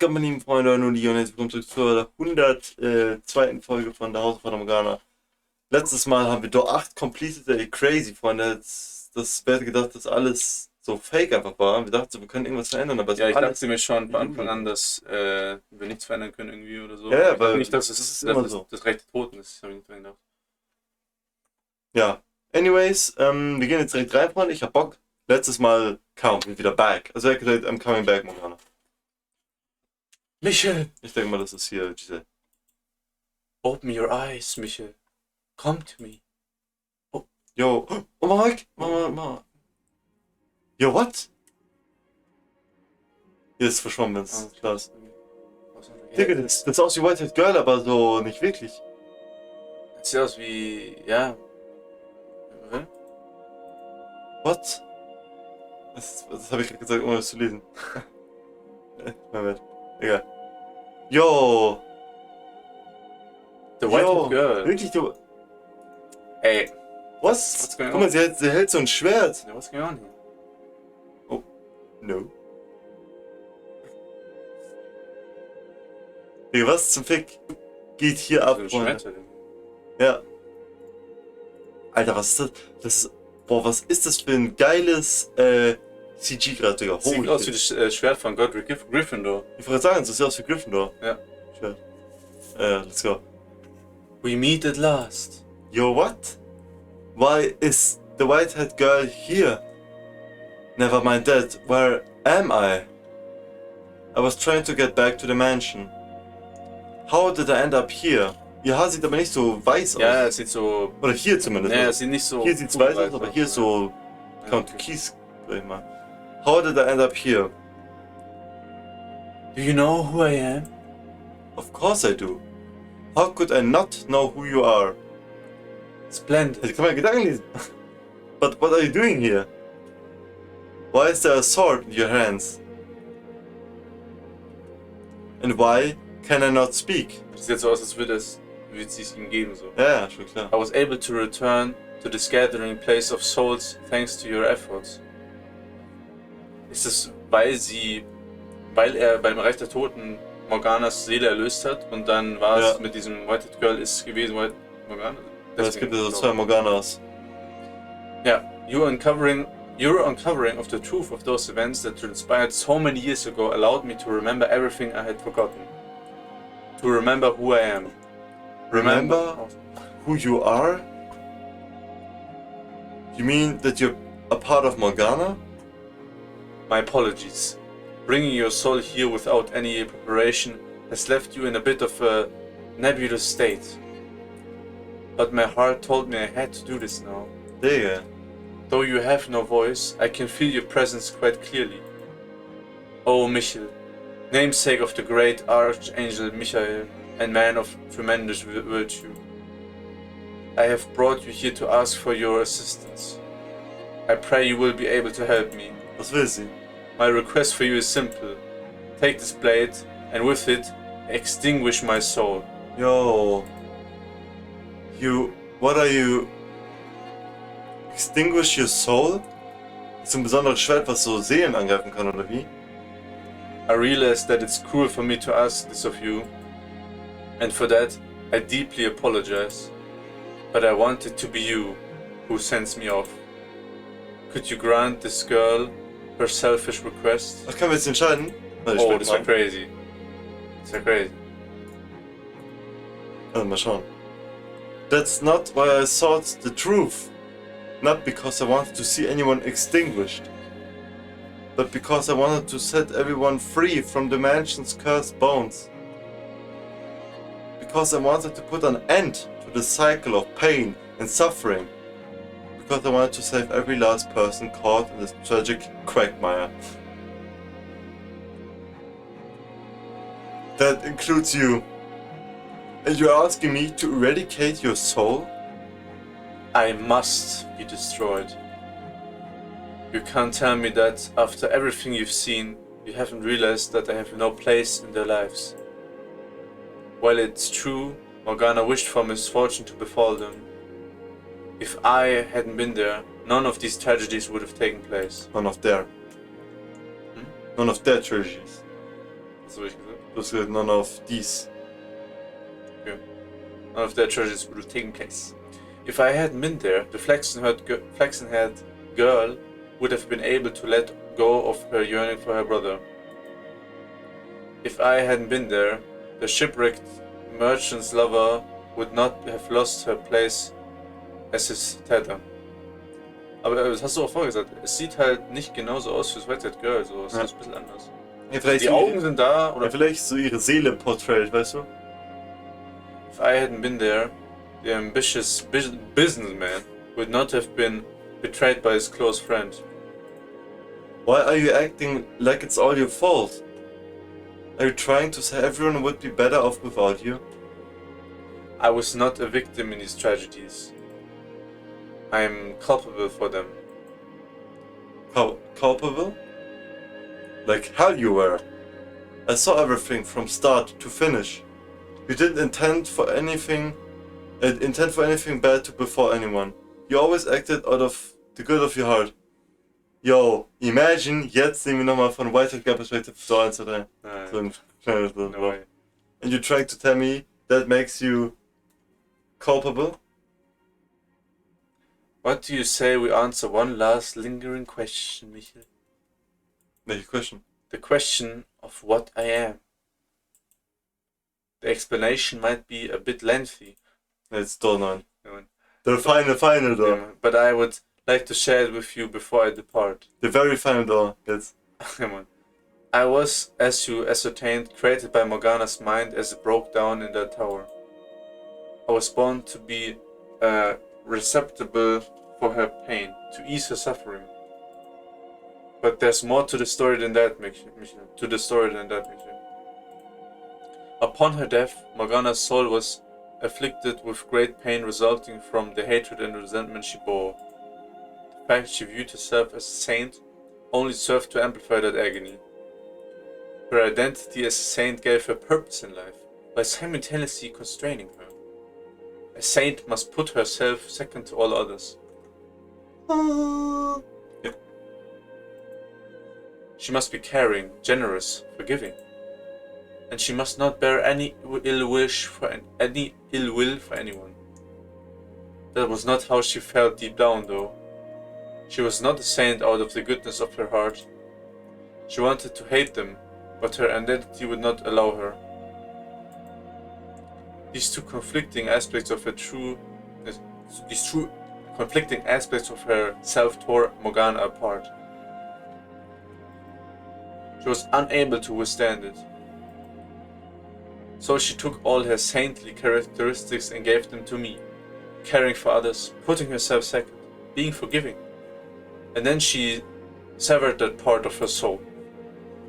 geht, meine lieben Freunde und die und jetzt willkommen zurück zur 102. Folge von der Haus von Fata Morgana. Letztes Mal haben wir doch 8 completed, ey, crazy, Freunde. Wer hätte gedacht, dass alles so fake einfach war. Wir dachten, wir können irgendwas verändern, aber es Ja, war ich alles. dachte mir schon von Anfang an, dass wir nichts verändern können irgendwie oder so. Ja, ja, Ich dachte weil nicht, dass das es ist immer so. das Recht der Toten ist. Das habe ich nicht dran gedacht. Ja. Anyways, wir gehen jetzt direkt rein, Freunde. Ich hab Bock. Letztes Mal kam wir wieder back. Also er hat gesagt, I'm coming back, Morgana. Michel! Ich denke mal, das ist hier Giselle. Open your eyes, Michel. Come to me. Yo, oh Mama. Yo, what? Hier ist verschwommen, das ist krass. Digga, das sieht aus wie White Haired Girl, aber so nicht wirklich. Das sieht aus wie, ja. What? Das habe ich gerade gesagt, ohne es zu lesen. Mein Bad. Egal. Yo! The White Haired Girl. Wirklich, du. Ey. Was? going Guck mal, on? sie hält so ein Schwert. Ja, what's going on here? Oh. No. Digga, was zum Fick geht hier ab, So ein Freunde? Schwert. Ja. Alter, was ist das? Das ist. Boah, was ist das für ein geiles CG gerade, Digga? Sieht aus wie das Schwert von Godric Gryffindor. Ich wollte sagen, das sieht aus wie Gryffindor. Ja. Schwert. Let's go. We meet at last. Yo, what? Why is the white-haired girl here? Never mind that. Where am I? I was trying to get back to the mansion. How did I end up here? Ihr Haar sieht aber nicht so weiß Ja, aus. es sieht so. Oder hier zumindest. Nee, es sieht nicht so. Hier sieht's weiß aus, aber hier ist so Count Keys, sag ich mal. How did I end up here? Do you know who I am? Of course I do. How could I not know who you are? Splendid. Ich kann meine Gedanken lesen. But what are you doing here? Why is there a sword in your hands? And why can I not speak? Sieht jetzt so aus, als würde sie es ihm geben so. Ja, schon klar. I was able to return to this gathering place of souls thanks to your efforts. Ist es, weil er beim Reich der Toten Morganas Seele erlöst hat und dann war es mit diesem White-Haired Girl ist es gewesen, White Morgana? Es gibt ja so zwei Morganas. Ja, your uncovering of the truth of those events that transpired so many years ago allowed me to remember everything I had forgotten. To remember who I am. Remember who you are? You mean that you're a part of Morgana? My apologies. Bringing your soul here without any preparation has left you in a bit of a nebulous state. But my heart told me I had to do this now. Digga. Though you have no voice, I can feel your presence quite clearly. Oh, Michel, namesake of the great Archangel Michael and man of tremendous virtue. I have brought you here to ask for your assistance. I pray you will be able to help me. Was will sie? My request for you is simple. Take this blade and with it extinguish my soul. Yo. What are you? Extinguish your soul? Ist so ein besonderes Schwert, was so Seelen angreifen kann, oder wie? I realize that it's cruel for me to ask this of you, and for that I deeply apologize. But I want it to be you who sends me off. Could you grant this girl her selfish request? Was können wir jetzt entscheiden? Warte, Oh, das wäre crazy. Das wäre crazy. Also mal schauen. That's not why I sought the truth. Not because I wanted to see anyone extinguished. But because I wanted to set everyone free from the mansion's cursed bones. Because I wanted to put an end to the cycle of pain and suffering. Because I wanted to save every last person caught in this tragic quagmire. That includes you. And you're asking me to eradicate your soul? I must be destroyed. You can't tell me that after everything you've seen, you haven't realized that I have no place in their lives. While it's true, Morgana wished for misfortune to befall them. If I hadn't been there, none of these tragedies would have taken place. None of their. None of their tragedies. So habe ich gesagt. Du hast gesagt, none of these. None of their treasures would have taken place. If I hadn't been there, the flaxen-haired girl would have been able to let go of her yearning for her brother. If I hadn't been there, the shipwrecked merchant's lover would not have lost her place as his Täter. Aber das hast du auch vorher gesagt, es sieht halt nicht genauso aus wie das White-Haired Girl, so, es ist ein bisschen anders. Ja, vielleicht Die so Augen sind da, oder? ja, vielleicht so ihre Seele portrayed, weißt du? If I hadn't been there, the ambitious businessman would not have been betrayed by his close friend. Why are you acting like it's all your fault? Are you trying to say everyone would be better off without you? I was not a victim in these tragedies. I am culpable for them. Culpable? Like hell you were. I saw everything from start to finish. You didn't intend for anything bad to befall anyone. You always acted out of the good of your heart. Yo, imagine, jetzt sehen wir nochmal von White-Haired Girl Perspective so 1, 2, 3. So ein schnelles No way. And you're trying to tell me that makes you culpable? What do you say we answer one last lingering question, Michael? Welche question? The question of what I am. The explanation might be a bit lengthy. It's Door 9. Yeah, The final door. yeah, but I would like to share it with you before I depart. The very final door. Jetzt. Come on. I was, as you ascertained, created by Morgana's mind as it broke down in that tower. I was born to be receptacle for her pain, to ease her suffering. But there's more to the story than that, Michael. Upon her death, Morgana's soul was afflicted with great pain resulting from the hatred and resentment she bore. The fact she viewed herself as a saint only served to amplify that agony. Her identity as a saint gave her purpose in life, by simultaneously constraining her. A saint must put herself second to all others. Yep. She must be caring, generous, forgiving. And she must not bear any ill will for anyone. That was not how she felt deep down, though. She was not a saint out of the goodness of her heart. She wanted to hate them, but her identity would not allow her. These two conflicting aspects of her self tore Morgana apart. She was unable to withstand it. So she took all her saintly characteristics and gave them to me, caring for others, putting herself second, being forgiving. And then she severed that part of her soul.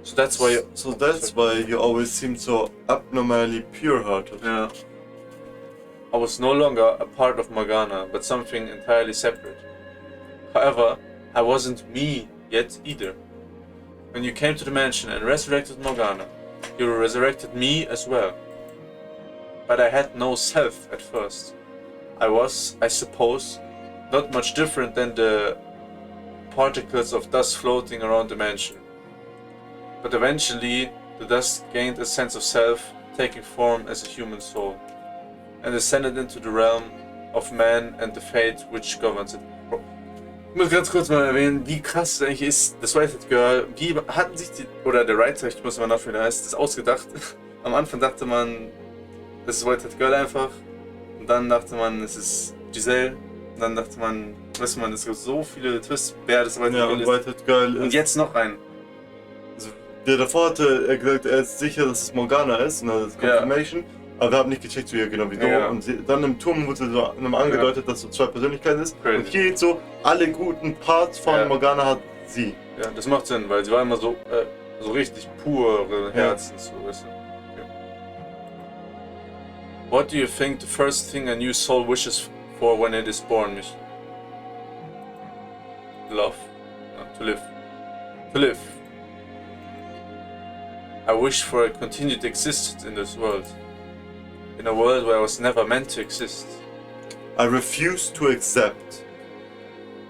So that's why you always seemed so abnormally pure-hearted. Yeah. I was no longer a part of Morgana, but something entirely separate. However, I wasn't me yet either. When you came to the mansion and resurrected Morgana, you resurrected me as well. But I had no self at first. I was, I suppose, not much different than the particles of dust floating around the mansion. But eventually, the dust gained a sense of self, taking form as a human soul, and descended into the realm of man and the fate which governs it. Ich muss ganz kurz mal erwähnen, wie krass es eigentlich ist, das White-Haired Girl, wie hatten sich der Writer, ich muss mal nachschauen, wie der heißt, das ausgedacht. Am Anfang dachte man, das ist White-Haired Girl einfach, und dann dachte man, es ist Giselle, und dann dachte man, weißt du, es gibt so viele Twists, wer das White-Haired Girl ist. Und jetzt noch ein. Also, der davor hatte er gesagt, er ist sicher, dass es Morgana ist, und das ist Confirmation. Ja. Aber wir haben nicht gecheckt, so genau wie du. Ja. Und dann im Turm wurde so angedeutet, dass so zwei Persönlichkeiten ist. Crazy. Und hier geht so, alle guten Parts von Morgana hat sie. Ja, das macht Sinn, weil sie war immer so, so richtig pure Herzens. So, weißt du? Okay. What do you think the first thing a new soul wishes for when it is born, Michael? Love. No, to live. To live. I wish for a continued existence in this world. In a world where I was never meant to exist. I refuse to accept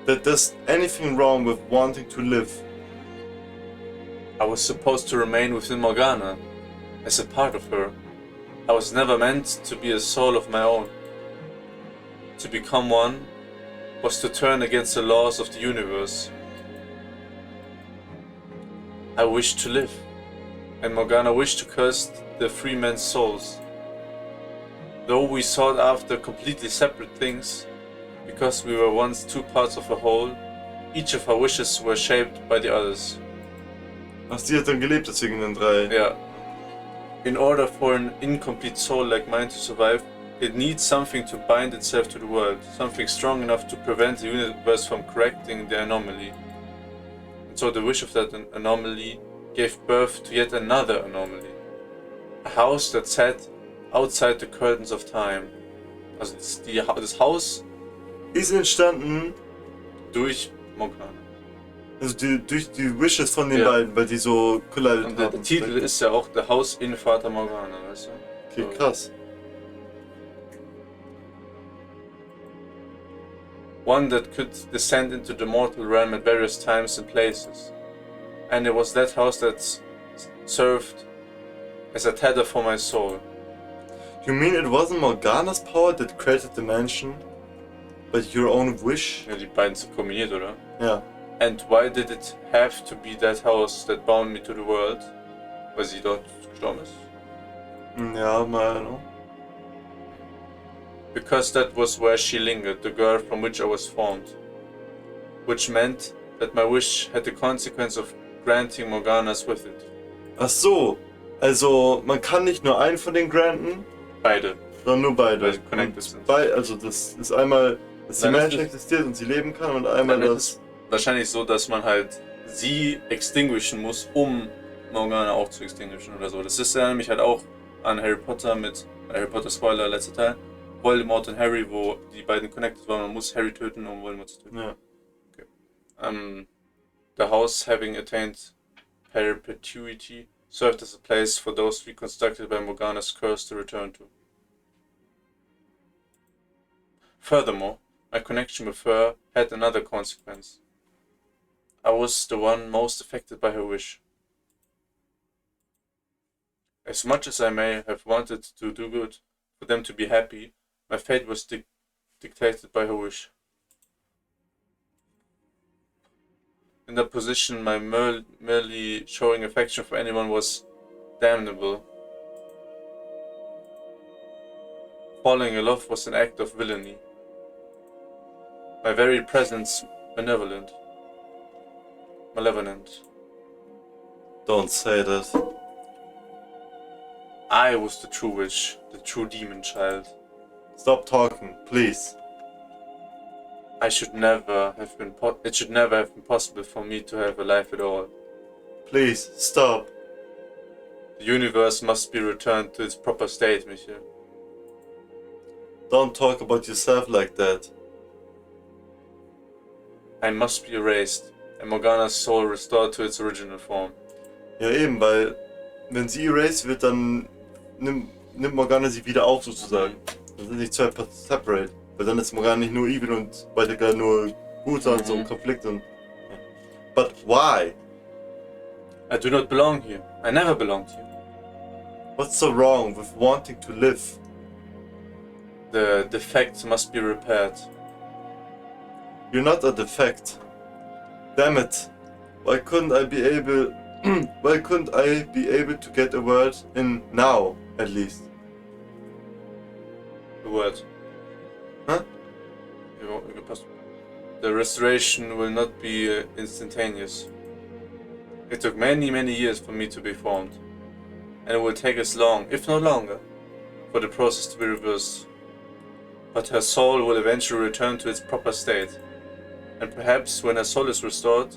that there's anything wrong with wanting to live. I was supposed to remain within Morgana, as a part of her. I was never meant to be a soul of my own. To become one was to turn against the laws of the universe. I wished to live, and Morgana wished to curse the free men's souls. Though we sought after completely separate things, because we were once two parts of a whole, each of our wishes were shaped by the others. Ach, sie hat dann gelebt, deswegen den drei. Yeah. In order for an incomplete soul like mine to survive, it needs something to bind itself to the world, something strong enough to prevent the universe from correcting the anomaly. And so the wish of that anomaly gave birth to yet another anomaly. A house that sat outside the curtains of time. Also das Haus Ist entstanden, durch Morgana. also durch die Wishes von den Ja. beiden, weil die so collided Und haben. der Titel ist ja auch The House in Fata Morgana, weißt du? Okay, krass. One that could descend into the mortal realm at various times and places. And it was that house that served as a tether for my soul. You mean it wasn't Morgana's power that created the mansion, but your own wish? Ja, die beiden sind kombiniert, oder? Ja. And why did it have to be that house that bound me to the world? Weil sie dort gestorben ist? Ja, mal, no? Because that was where she lingered, the girl from which I was formed. Which meant that my wish had the consequence of granting Morgana's with it. Ach so, also man kann nicht nur einen von den granten, Beide. sondern nur beide. Weil sie connected sind. Also das ist einmal, dass die Dann ist Menschen es- existiert und sie leben kann und einmal Dann ist das... es wahrscheinlich so, dass man halt sie extinguishen muss, um Morgana auch zu extinguishen oder so. Das ist ja nämlich halt auch an Harry Potter mit Harry Potter Spoiler, letzter Teil, Voldemort und Harry, wo die beiden connected waren. Man muss Harry töten, um Voldemort zu töten. Ja. The house, having attained perpetuity, served as a place for those reconstructed by Morgana's curse to return to. Furthermore, my connection with her had another consequence. I was the one most affected by her wish. As much as I may have wanted to do good, for them to be happy, my fate was dictated by her wish. In that position, my merely showing affection for anyone was damnable. Falling in love was an act of villainy. My very presence malevolent. Don't say that. I was the true witch, the true demon child. Stop talking, please. It should never have been possible for me to have a life at all. Please, stop. The universe must be returned to its proper state, Michael. Don't talk about yourself like that. I must be erased, and Morgana's soul restored to its original form. Ja eben, weil wenn sie erased wird, dann nimmt Morgana sie wieder auf sozusagen. Dann sind die zwei separate. Weil dann ist Morgana nicht nur evil und weiter nur gut, sondern so ein Konflikt und... Ja. But why? I do not belong here. I never belonged here. What's so wrong with wanting to live? The defect must be repaired. You're not a defect. Damn it. Why couldn't I be able... Why couldn't I be able to get a word in now, at least? The word. Huh? The restoration will not be instantaneous. It took many, many years for me to be formed, and it will take as long, if not longer, for the process to be reversed. But her soul will eventually return to its proper state, and perhaps when her soul is restored,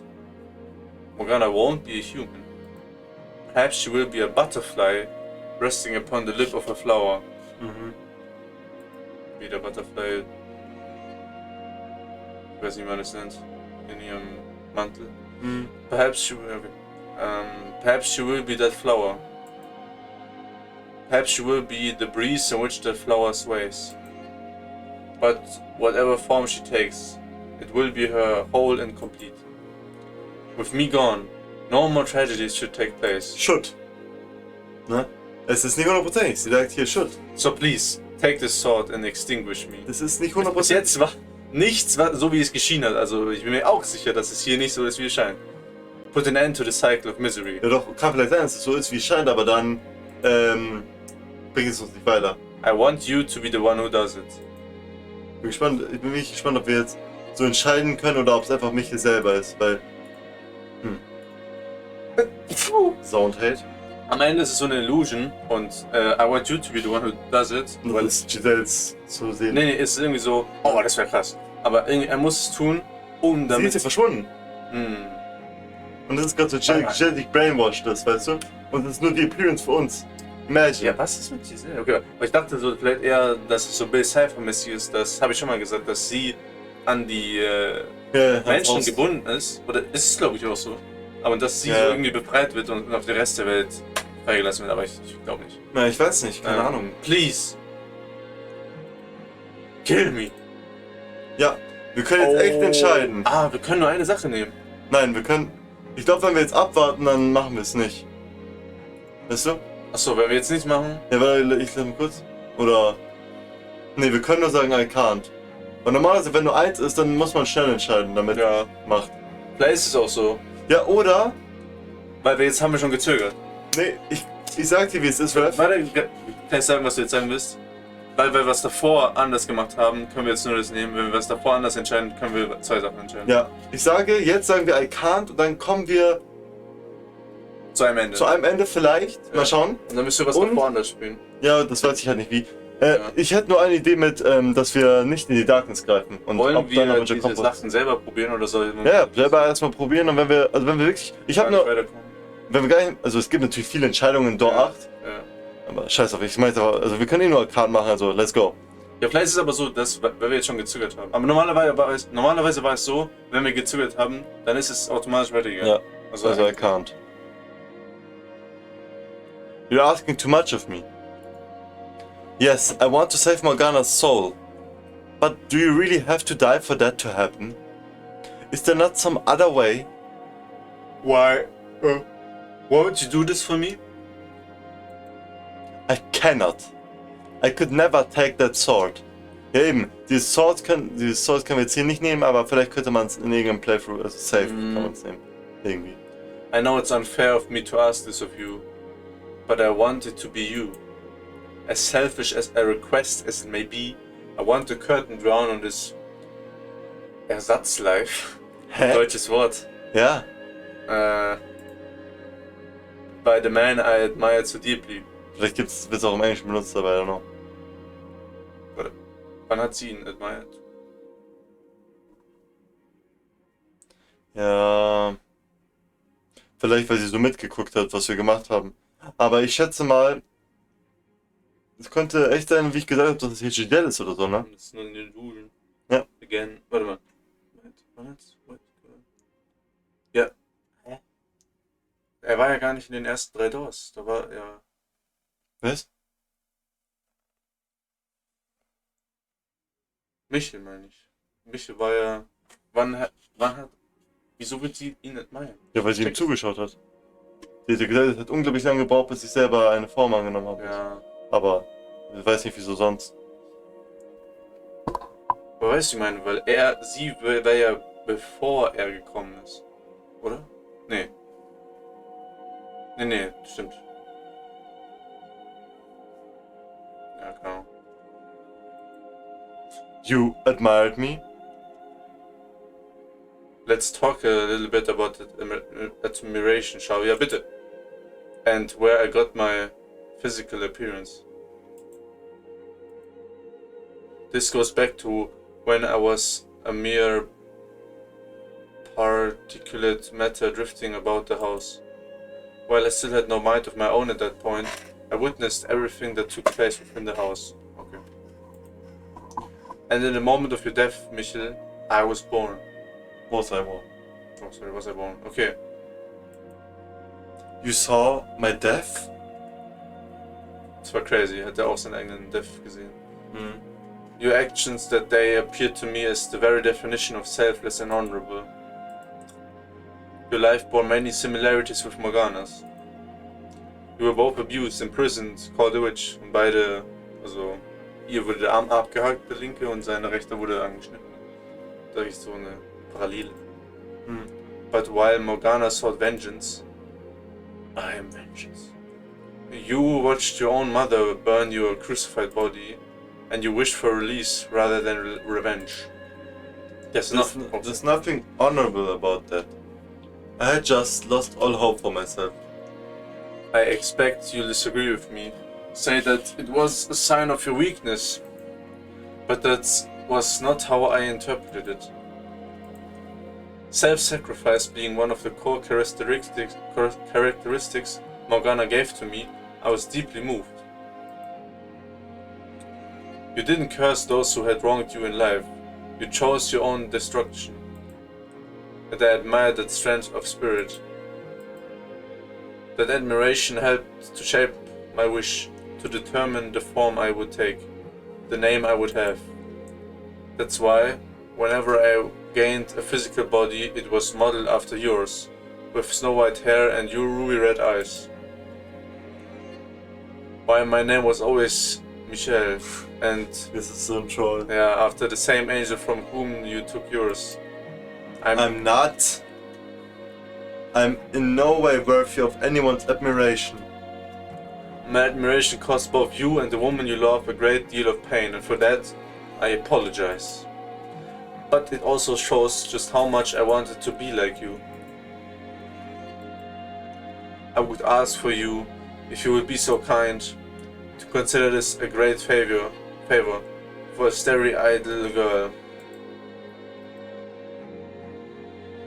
Morgana won't be a human. Perhaps she will be a butterfly resting upon the lip of a flower. Wie der Butterfly, ich weiß nicht, wie man das nennt, in ihrem Mantel. Perhaps she will be that flower. Perhaps she will be the breeze in which that flower sways. But whatever form she takes, it will be her whole and complete. With me gone, no more tragedies should take place. Should. Ne? Es ist nicht 100%. Sie sagt hier should. So please, take this sword and extinguish me. Das ist nicht Bis 100%. jetzt war nichts so, wie es geschienen hat. Also ich bin mir auch sicher, dass es hier nicht so ist, wie es scheint. Put an end to the cycle of misery. Ja doch, kann vielleicht sein, dass es so ist, wie es scheint, aber dann bringt es uns nicht weiter. I want you to be the one who does it. Ich bin wirklich gespannt, ob wir jetzt so entscheiden können oder ob es einfach Michael selber ist, weil... Sound Hate. Am Ende ist es so eine Illusion und I want you to be the one who does it. Weil es Giselles zu sehen. Nee, es ist irgendwie so, oh, das wäre krass. Aber irgendwie, er muss es tun, um Sie damit... ist ja verschwunden. Und das ist gerade so Giselle brainwashed ist, weißt du? Und das ist nur die Appearance für uns. Imagine. Ja, was ist mit Giselle? Okay, aber ich dachte so vielleicht eher, dass es so Bill Cipher-mäßig ist, das habe ich schon mal gesagt, dass sie an die Menschen gebunden ist. Oder ist es, glaube ich, auch so. Aber dass sie so irgendwie befreit wird und auf den Rest der Welt freigelassen wird, aber ich glaube nicht. Na, ich weiß nicht, keine Ahnung. Please. Kill me. Ja, wir können jetzt echt entscheiden. Ah, wir können nur eine Sache nehmen. Nein, wir können... Ich glaube, wenn wir jetzt abwarten, dann machen wir es nicht. Weißt du? Achso, wenn wir jetzt nichts machen... Ja, weil ich lass mal kurz. Oder... Nee, wir können nur sagen, I can't. Und normalerweise, wenn nur eins ist, dann muss man schnell entscheiden, damit macht. Vielleicht ist es auch so. Ja, oder... Weil jetzt haben wir schon gezögert. Nee, ich sag dir, wie es ist, Ref. Warte, kann ich sagen, was du jetzt sagen willst? Weil wir was davor anders gemacht haben, können wir jetzt nur das nehmen. Wenn wir was davor anders entscheiden, können wir zwei Sachen entscheiden. Ja, ich sage, jetzt sagen wir I can't und dann kommen wir zu einem Ende. Zu einem Ende vielleicht. Ja. Mal schauen. Und dann müsst ihr was davor anders spielen. Ja, das weiß ich halt nicht wie. Ich hätte nur eine Idee mit, dass wir nicht in die Darkness greifen. Und wollen wir diese Sachen selber probieren oder soll ich... Ja, selber erstmal probieren und wenn wir wirklich... Ich habe nur... Wenn wir gar nicht... Also es gibt natürlich viele Entscheidungen in Door 8. Ja. Aber scheiß auf, ich meine aber... Also wir können eh nur Arcade machen, also let's go. Ja, vielleicht ist es aber so, dass, weil wir jetzt schon gezögert haben. Aber normalerweise war es so, wenn wir gezögert haben, dann ist es automatisch weitergegangen. Ja, also I can't. You're asking too much of me. Yes, I want to save Morgana's soul. But do you really have to die for that to happen? Is there not some other way? Why would you do this for me? I cannot. I could never take that sword. Ja eben, dieses Sword können wir jetzt hier nicht nehmen, aber vielleicht könnte man es in irgendeinem Playthrough, also safe kann man es nehmen. Irgendwie. I know it's unfair of me to ask this of you, but I want it to be you. As selfish as a request as it may be, I want the curtain drawn on this Ersatzlife. Hä? Deutsches Wort. Ja. By the man I admire so deeply. Vielleicht wird es auch im Englischen benutzt, aber I don't know. Warte. Wann hat sie ihn admired? Ja. Vielleicht, weil sie so mitgeguckt hat, was wir gemacht haben. Aber ich schätze mal, es könnte echt sein, wie ich gesagt habe, dass es hier Giselle ist oder so, ne? Das ist nur eine Illusion. Ja. Again. Warte mal. Ja. Hä? Er war ja gar nicht in den ersten 3 Doors. Da war ja... Was? Michel meine ich. Michel war ja... Wann hat... Wieso wird sie ihn admiren? Ja, weil sie ihm zugeschaut hat. Sie hat gesagt, es hat unglaublich lange gebraucht, bis ich selber eine Form angenommen habe. Ja. Aber ich weiß nicht, wieso sonst. Aber weißt du, ich meine, weil sie war ja bevor er gekommen ist. Oder? Nee. Nee, stimmt. Ja, genau. You admired me? Let's talk a little bit about admiration, shall we? Ja, bitte. And where I got my physical appearance. This goes back to when I was a mere particulate matter drifting about the house. While I still had no mind of my own at that point, I witnessed everything that took place within the house. Okay. And in the moment of your death, Michel, I was born. Was I born? Oh, sorry, was I born? Okay. You saw my death? Das war crazy, hat er auch seinen eigenen Death gesehen. Mhm. Your actions that day appeared to me as the very definition of selfless and honorable. Your life bore many similarities with Morgana's. You were both abused, imprisoned, called a witch. Und beide, also, ihr wurde der Arm abgehackt, der linke, und seine rechte wurde angeschnitten. Da ist so eine Parallele. But while Morgana sought vengeance, I am vengeance. You watched your own mother burn your crucified body, and you wished for release rather than revenge. There's nothing honorable about that. I had just lost all hope for myself. I expect you'll disagree with me. Say that it was a sign of your weakness, but that was not how I interpreted it. Self-sacrifice being one of the core characteristics Morgana gave to me, I was deeply moved. You didn't curse those who had wronged you in life. You chose your own destruction. And I admired that strength of spirit. That admiration helped to shape my wish, to determine the form I would take, the name I would have. That's why, whenever I gained a physical body, it was modeled after yours, with snow white hair and your ruby red eyes. Why my name was always Michel, and This is so troll. yeah, after the same angel from whom you took yours. I'm not. I'm in no way worthy of anyone's admiration. My admiration caused both you and the woman you love a great deal of pain, and for that, I apologize. But it also shows just how much I wanted to be like you. I would ask for you, if you would be so kind, to consider this a great favor for a starry-eyed little girl.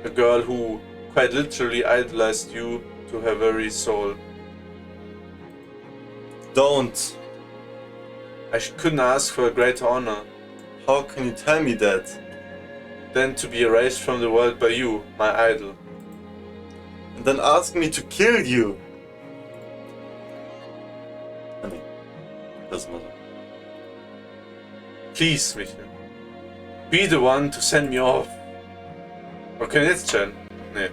A girl who quite literally idolized you to her very soul. Don't. I couldn't ask for a greater honor How can you tell me that? than to be erased from the world by you, my idol. And then ask me to kill you. Nee, doesn't matter. Please, Michael. Be the one to send me off. Oder können wir jetzt chillen? Nee.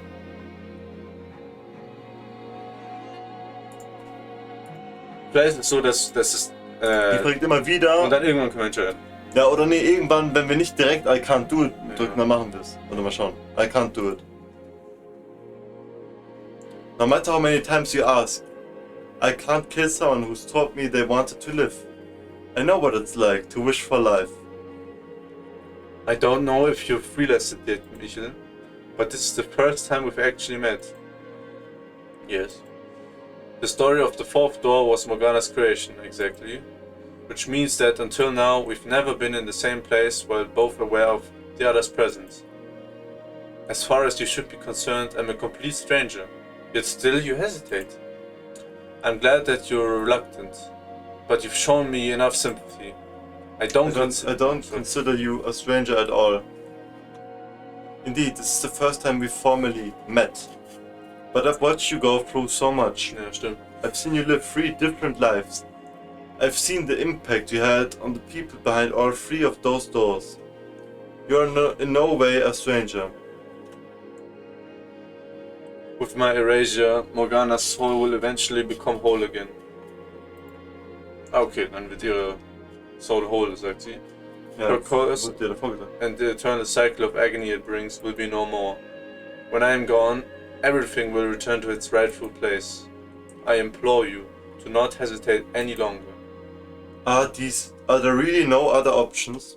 Vielleicht ist es so, dass es. Die fragt immer wieder. Und dann irgendwann können wir entscheiden. Ja, oder nee, irgendwann, wenn wir nicht direkt I can't do it drücken, dann machen wir es. Oder mal schauen. I can't do it. No matter how many times you ask, I can't kill someone who's taught me they wanted to live. I know what it's like to wish for life. I don't know if you've realized it yet, Michael, but this is the first time we've actually met. Yes. The story of the fourth door was Morgana's creation, exactly. Which means that until now we've never been in the same place while both aware of the other's presence. As far as you should be concerned, I'm a complete stranger, yet still you hesitate. I'm glad that you're reluctant, but you've shown me enough sympathy. I don't consider you a stranger at all. Indeed, this is the first time we formally met. But I've watched you go through so much. Ja, stimmt. I've seen you live 3 different lives. I've seen the impact you had on the people behind all 3 of those doors. You're in no way a stranger. With my erasure, Morgana's soul will eventually become whole again. Okay, dann wird ihre Soul whole, sagt sie. Ja, Her curse wurde dir davor gesagt. and the eternal cycle of agony it brings will be no more. When I am gone, everything will return to its rightful place. I implore you to not hesitate any longer. Are there really no other options?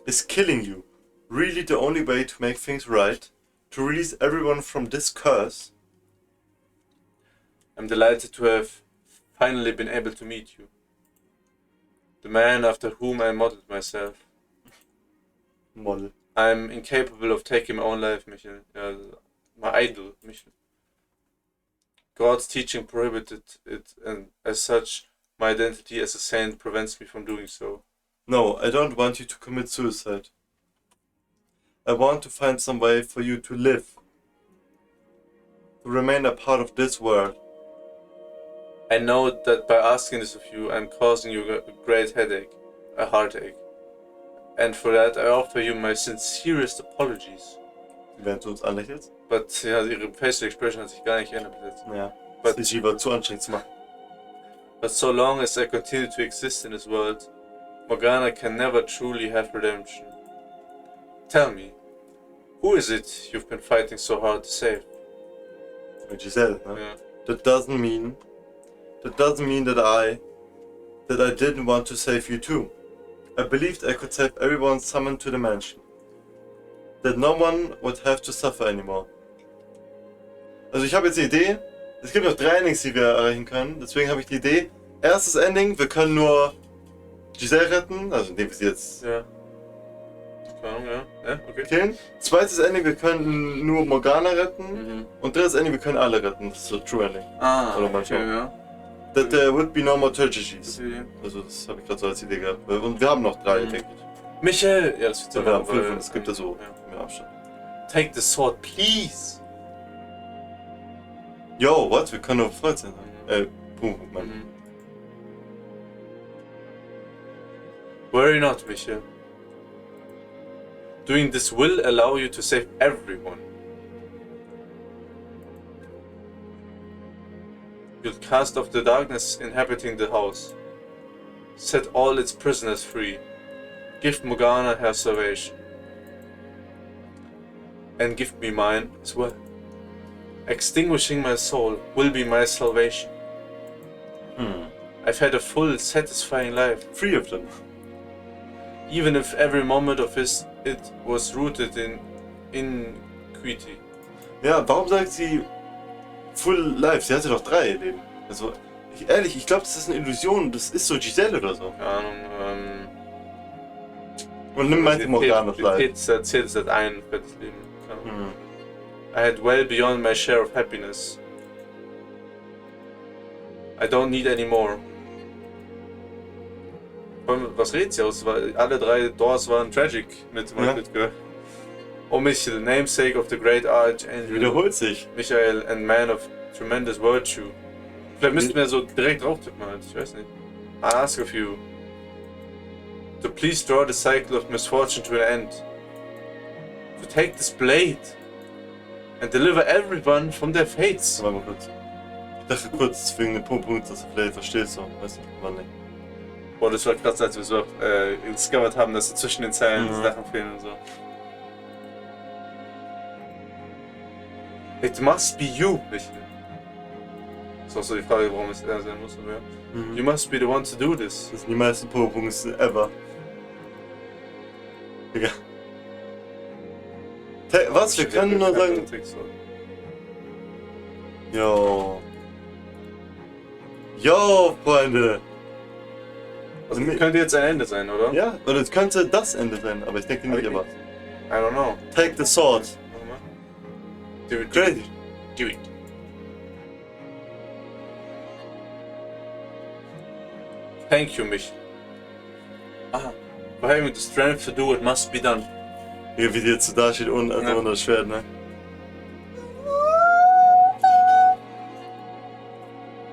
Is killing you really the only way to make things right? To release everyone from this curse? I'm delighted to have finally been able to meet you. The man after whom I modeled myself. Model. I'm incapable of taking my own life, Michael. My idol, Michael. God's teaching prohibited it, and as such, my identity as a saint prevents me from doing so. No, I don't want you to commit suicide. I want to find some way for you to live. To remain a part of this world. I know that by asking this of you, I'm causing you a great headache, a heartache. And for that, I offer you my sincerest apologies. Während du uns anlächelst? But ja, ihre facial expression hat sich gar nicht geändert bis jetzt. Ja. But Das war zu anstrengend zu machen. But so long as I continue to exist in this world, Morgana can never truly have redemption. Tell me, who is it you've been fighting so hard to save? Which is it, ne? Yeah. That doesn't mean that I didn't want to save you too. I believed I could save everyone summoned to the mansion. That no one would have to suffer anymore. Also ich habe jetzt die Idee, es gibt noch 3 Endings, die wir erreichen können, deswegen habe ich die Idee, erstes Ending, wir können nur Giselle retten, also indem wir sie jetzt Ja. Keine Ahnung, ja, okay. killen. Zweites Ending, wir können nur Morgana retten. Mhm. Und drittes Ending, wir können alle retten, das ist so True Ending. Ah, Oder mal okay, schauen. ja. That there would be no more tragedies. Okay. Also das habe ich gerade so als Idee gehabt. Und wir haben noch 3, denke ich. Michael! Ja, das wird So, wir haben 5 und es gibt ja so Ja. mehr Abstand. Take the sword, please! Yo, what? Wir können nur Freund sein. Mann. Mhm. Worry not, Michael. Doing this will allow you to save everyone. You'll cast off the darkness inhabiting the house. Set all its prisoners free. Give Morgana her salvation. And give me mine as well. Extinguishing my soul will be my salvation. I've had a full, satisfying life. 3 of them. Even if every moment of it was rooted in iniquity. Ja, warum sagt sie Full Life? Sie hatte doch 3 Leben. Also, ich glaube, das ist eine Illusion. Das ist so Giselle oder so. Keine Ahnung, Und nimm meinte Morgana Life. Jetzt erzählt seit ein fettes Leben. Keine Ahnung. I had well beyond my share of happiness. I don't need any more. Was redet sie aus? Weil alle 3 Doors waren tragic mit mitgehört. Oh Michael, namesake of the great archangel. Wiederholt sich. Michael, and man of tremendous virtue. Vielleicht müssten wir so direkt drauf tippen halt, ich weiß nicht. I ask of you to please draw the cycle of misfortune to an end. To take this blade and deliver everyone from their fates. Warte mal kurz. Ich dachte kurz, wegen dem Punkt, dass du vielleicht verstehst, so. Weißt du, aber nicht. Boah, das war krass, als wir so discovered haben, dass zwischen den Zeilen Sachen fehlen und so. It must be you, Michael. Das ist auch so die Frage, warum es er sein muss. Oder? You must be the one to do this. Das sind die meisten Powerpunkte ever. Digga. Was? Wir können nur sagen. Yo. Yo, Freunde. Also könnte jetzt ein Ende sein, oder? Ja, oder es könnte das Ende sein, aber ich denke nicht, aber. I don't know. Take the sword. Do it. Crazy. Do it. Thank you, Mich. For having the strength to do what must be done. Hier, wie die jetzt da steht, unter das Schwert, ne?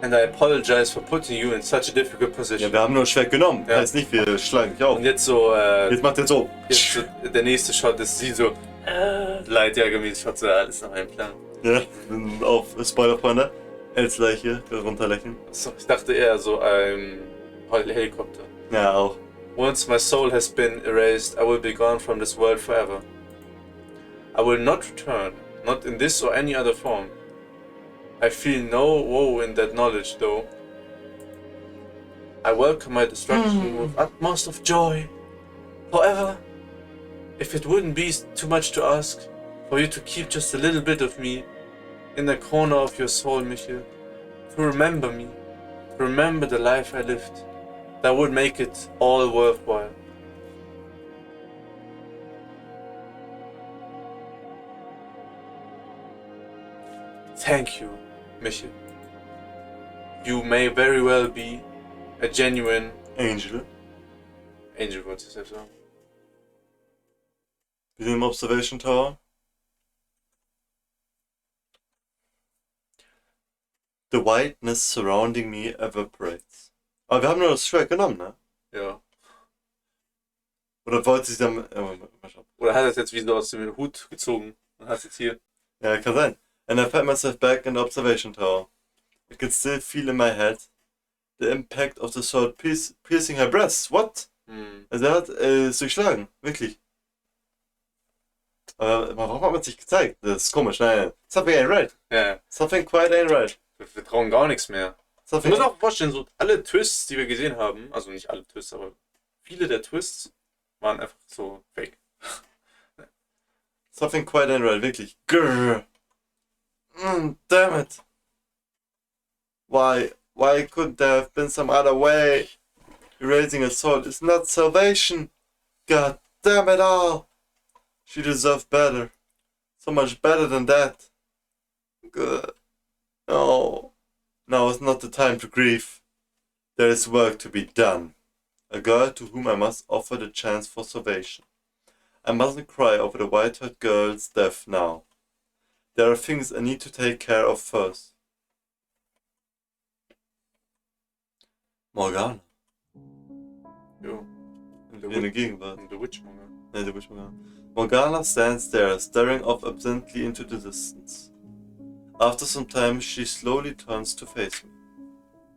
And I apologize for putting you in such a difficult position. Ja, wir haben nur ein Schwert genommen. Ja. Heißt nicht, wir schlagen dich auf. Und jetzt so, Jetzt macht er so. jetzt so, der nächste Shot ist sie so, Leitjägermäßig, Shot so, alles nach einem Plan. Ja, auf Spoiler, Freunde. Leiche runterlächeln. So, ich dachte eher so ein Helikopter. Ja, auch. Once my soul has been erased, I will be gone from this world forever. I will not return, not in this or any other form. I feel no woe in that knowledge, though. I welcome my destruction with utmost of joy. However, if it wouldn't be too much to ask for you to keep just a little bit of me in the corner of your soul, Michael, to remember me, to remember the life I lived, that would make it all worthwhile. Thank you, Michael. You may very well be a genuine Angel. Angel, wollte ich selbst sagen. Wir sind im Observation Tower. The whiteness surrounding me evaporates. Aber wir haben nur das Schwert genommen, ne? Ja. Oder wollte sie dann. Mal schauen. Oder hat er es jetzt wie so aus dem Hut gezogen und hat es jetzt hier. Ja, kann sein. And I found myself back in the observation tower. I could still feel in my head the impact of the sword piercing her breast. What? Also er hat es durchschlagen, wirklich. Aber warum hat man sich gezeigt? Das ist komisch, nein. Something ain't right. Ja. Something quite ain't right. Wir trauen gar nichts mehr. Du musst auch vorstellen, so alle Twists, die wir gesehen haben, also nicht alle Twists, aber viele der Twists waren einfach so fake. Something quite ain't right, wirklich. Grrr. Damn it. Why couldn't there have been some other way? Erasing a sword is not salvation. God damn it all. She deserved better. So much better than that. Good. No. Now is not the time to grieve. There is work to be done. A girl to whom I must offer the chance for salvation. I mustn't cry over the white-haired girl's death now. There are things I need to take care of first. Morgana. Jo. In der Gegenwart. In The Witch Morgana. Yeah, the Witch Morgana. Morgana stands there, staring off absently into the distance. After some time, she slowly turns to face me.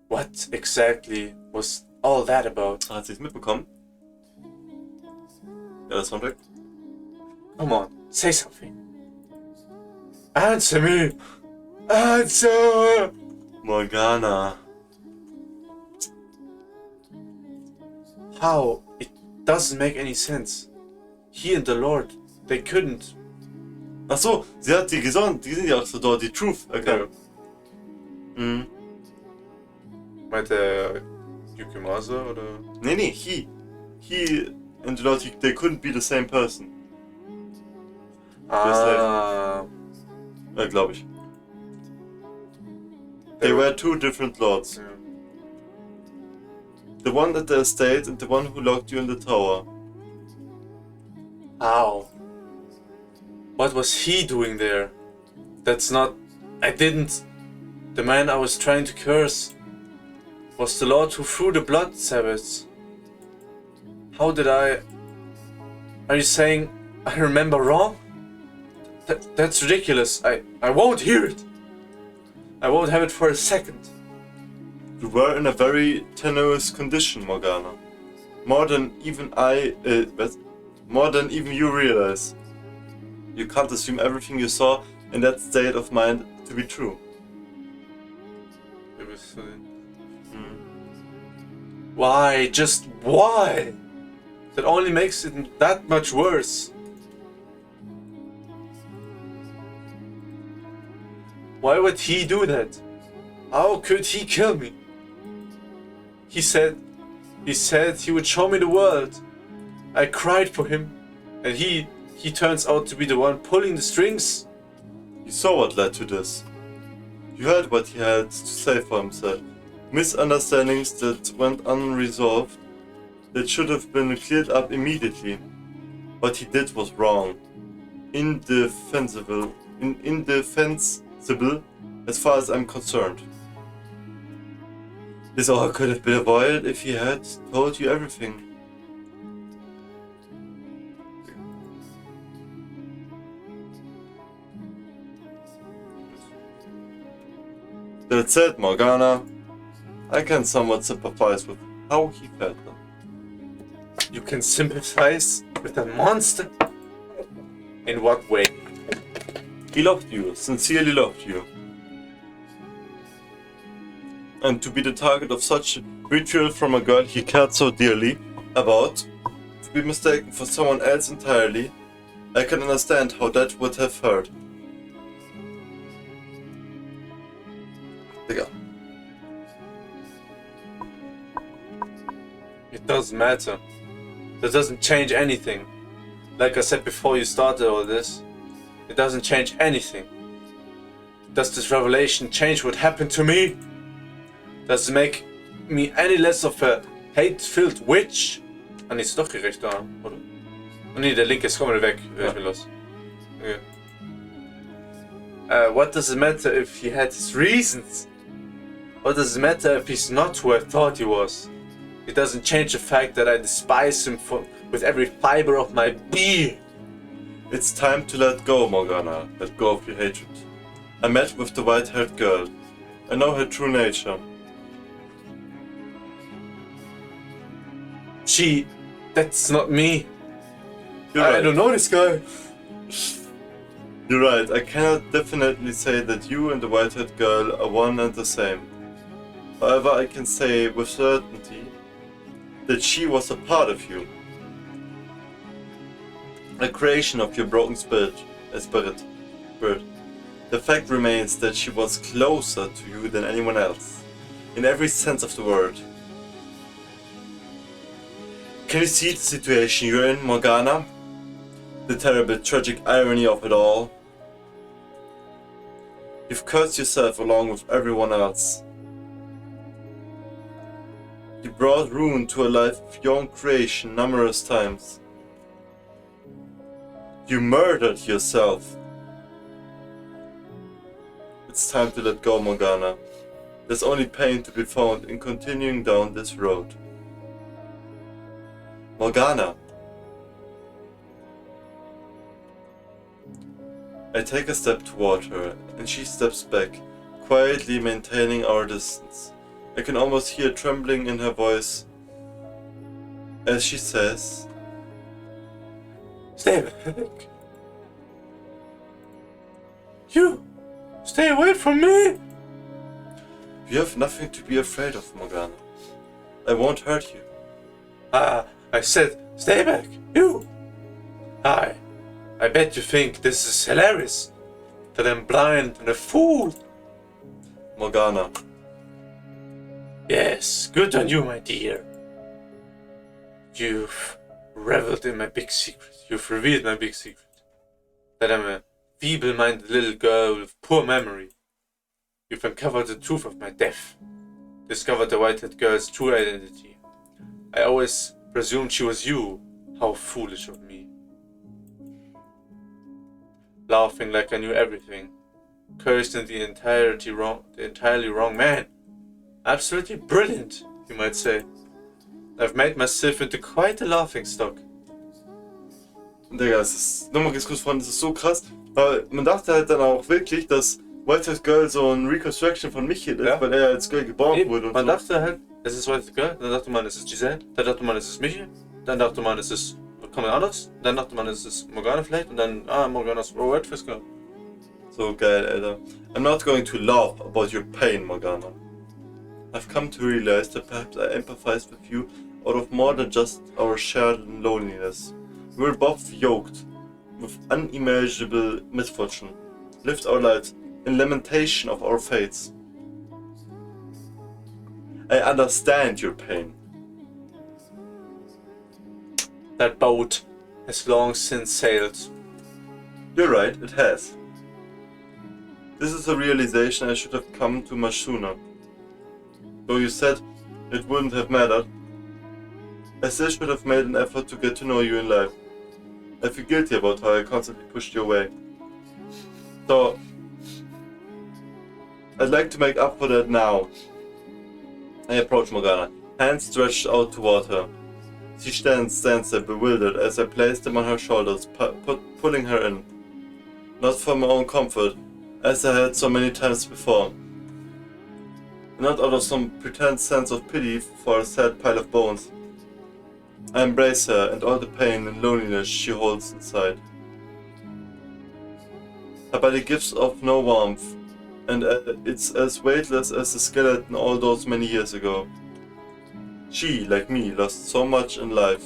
What exactly was all that about? Hat sie es mitbekommen? Ja, das Soundtrack. Come on, say something. Answer me! Answer! Morgana. How? It doesn't make any sense. He and the Lord, they couldn't. Ach so, sie hat die gesund, die sind ja auch so dort, die Truth erkannt. Mhm. Meint der Yukimasa oder? Nee, he and the Lord, they couldn't be the same person. Ah. Ja, glaube ich. They were two different lords. Yeah. The one at the estate and the one who locked you in the tower. How? What was he doing there? That's not... I didn't... The man I was trying to curse was the Lord who threw the blood sabbats. How did I... Are you saying I remember wrong? That's ridiculous. I won't hear it. I won't have it for a second. You were in a very tenuous condition, Morgana. More than even you realize. You can't assume everything you saw in that state of mind to be true. Why? Just why? That only makes it that much worse. Why would he do that? How could he kill me? He said he would show me the world. I cried for him, and he turns out to be the one pulling the strings. You saw what led to this. You heard what he had to say for himself. Misunderstandings that went unresolved, that should have been cleared up immediately. What he did was wrong. Indefensible as far as I'm concerned. This all could have been avoided if he had told you everything. That said, Morgana, I can somewhat sympathize with how he felt then. You can sympathize with a monster? In what way? He loved you, sincerely loved you. And to be the target of such vitriol from a girl he cared so dearly about, to be mistaken for someone else entirely, I can understand how that would have hurt. Digga. It doesn't matter. That doesn't change anything. Like I said before you started all this, it doesn't change anything. Does this revelation change what happened to me? Does it make me any less of a hate-filled witch? Ah, nee, ist doch gerecht da, oder? Oh nee, der linke ist komplett weg. Ich bin los. Okay. What does it matter if he had his reasons? What does it matter if he's not who I thought he was? It doesn't change the fact that I despise him with every fiber of my being. It's time to let go, Morgana. Let go of your hatred. I met with the white-haired girl. I know her true nature. That's not me. You're I right. don't know this guy. You're right. I cannot definitely say that you and the white-haired girl are one and the same. However, I can say with certainty that she was a part of you. A creation of your broken spirit. The fact remains that she was closer to you than anyone else, in every sense of the word. Can you see the situation you're in, Morgana? The terrible, tragic irony of it all? You've cursed yourself along with everyone else. You brought ruin to a life of your own creation numerous times. You murdered yourself. It's time to let go, Morgana. There's only pain to be found in continuing down this road. Morgana! I take a step toward her, and she steps back, quietly maintaining our distance. I can almost hear trembling in her voice as she says, Stay back. You! Stay away from me! You have nothing to be afraid of, Morgana. I won't hurt you. I said, stay back. You! I bet you think this is hilarious. That I'm blind and a fool. Morgana. Yes, good on you, my dear. You've reveled in my big secret. You've revealed my big secret. That I'm a feeble-minded little girl with poor memory. You've uncovered the truth of my death. Discovered the white-haired girl's true identity. I always presumed she was you. How foolish of me. Laughing like I knew everything. Cursed in the entirely wrong man. Absolutely brilliant, you might say. I've made myself into quite a laughingstock. Digga, es ist, nochmal ganz kurz vorhin, das ist so krass, weil man dachte halt dann auch wirklich, dass White Girl so ein Reconstruction von Michiel ist, Ja. weil er als Girl geboren Eben, wurde und man so. dachte halt, es ist White Girl, dann dachte man, es ist Giselle, dann dachte man, es ist Michiel, dann dachte man, es ist kommt anderes, dann dachte man, es ist Morgana vielleicht und dann, Morgana's White Fist Girl. So geil, Alter. I'm not going to laugh about your pain, Morgana. I've come to realize that perhaps I empathize with you out of more than just our shared loneliness. We're both yoked with unimaginable misfortune, lived our lives in lamentation of our fates. I understand your pain. That boat has long since sailed. You're right, it has. This is a realization I should have come to much sooner. Though you said it wouldn't have mattered, I still should have made an effort to get to know you in life. I feel guilty about how I constantly pushed you away. So, I'd like to make up for that now. I approach Morgana, hands stretched out toward her. She stands there bewildered as I place them on her shoulders, pulling her in. Not for my own comfort, as I had so many times before. Not out of some pretend sense of pity for a sad pile of bones. I embrace her and all the pain and loneliness she holds inside. Her body gives off no warmth, and it's as weightless as a skeleton all those many years ago. She, like me, lost so much in life,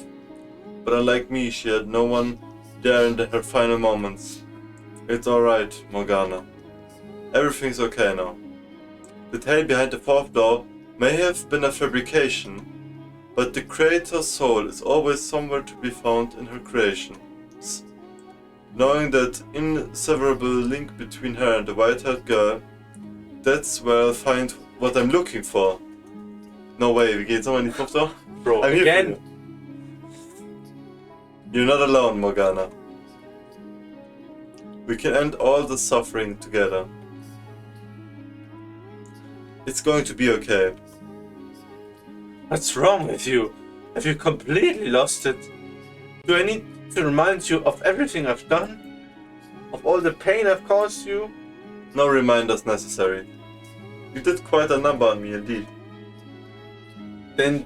but unlike me, she had no one there in her final moments. It's alright, Morgana. Everything's okay now. The tale behind the fourth door may have been a fabrication, but the creator's soul is always somewhere to be found in her creations. Knowing that inseparable link between her and the white-haired girl, that's where I'll find what I'm looking for. No way, wie geht's nochmal in die Tochter? Bro, I'm here again? for you. You're not alone, Morgana. We can end all the suffering together. It's going to be okay. What's wrong with you? Have you completely lost it? Do I need to remind you of everything I've done? Of all the pain I've caused you? No reminders necessary. You did quite a number on me indeed. Then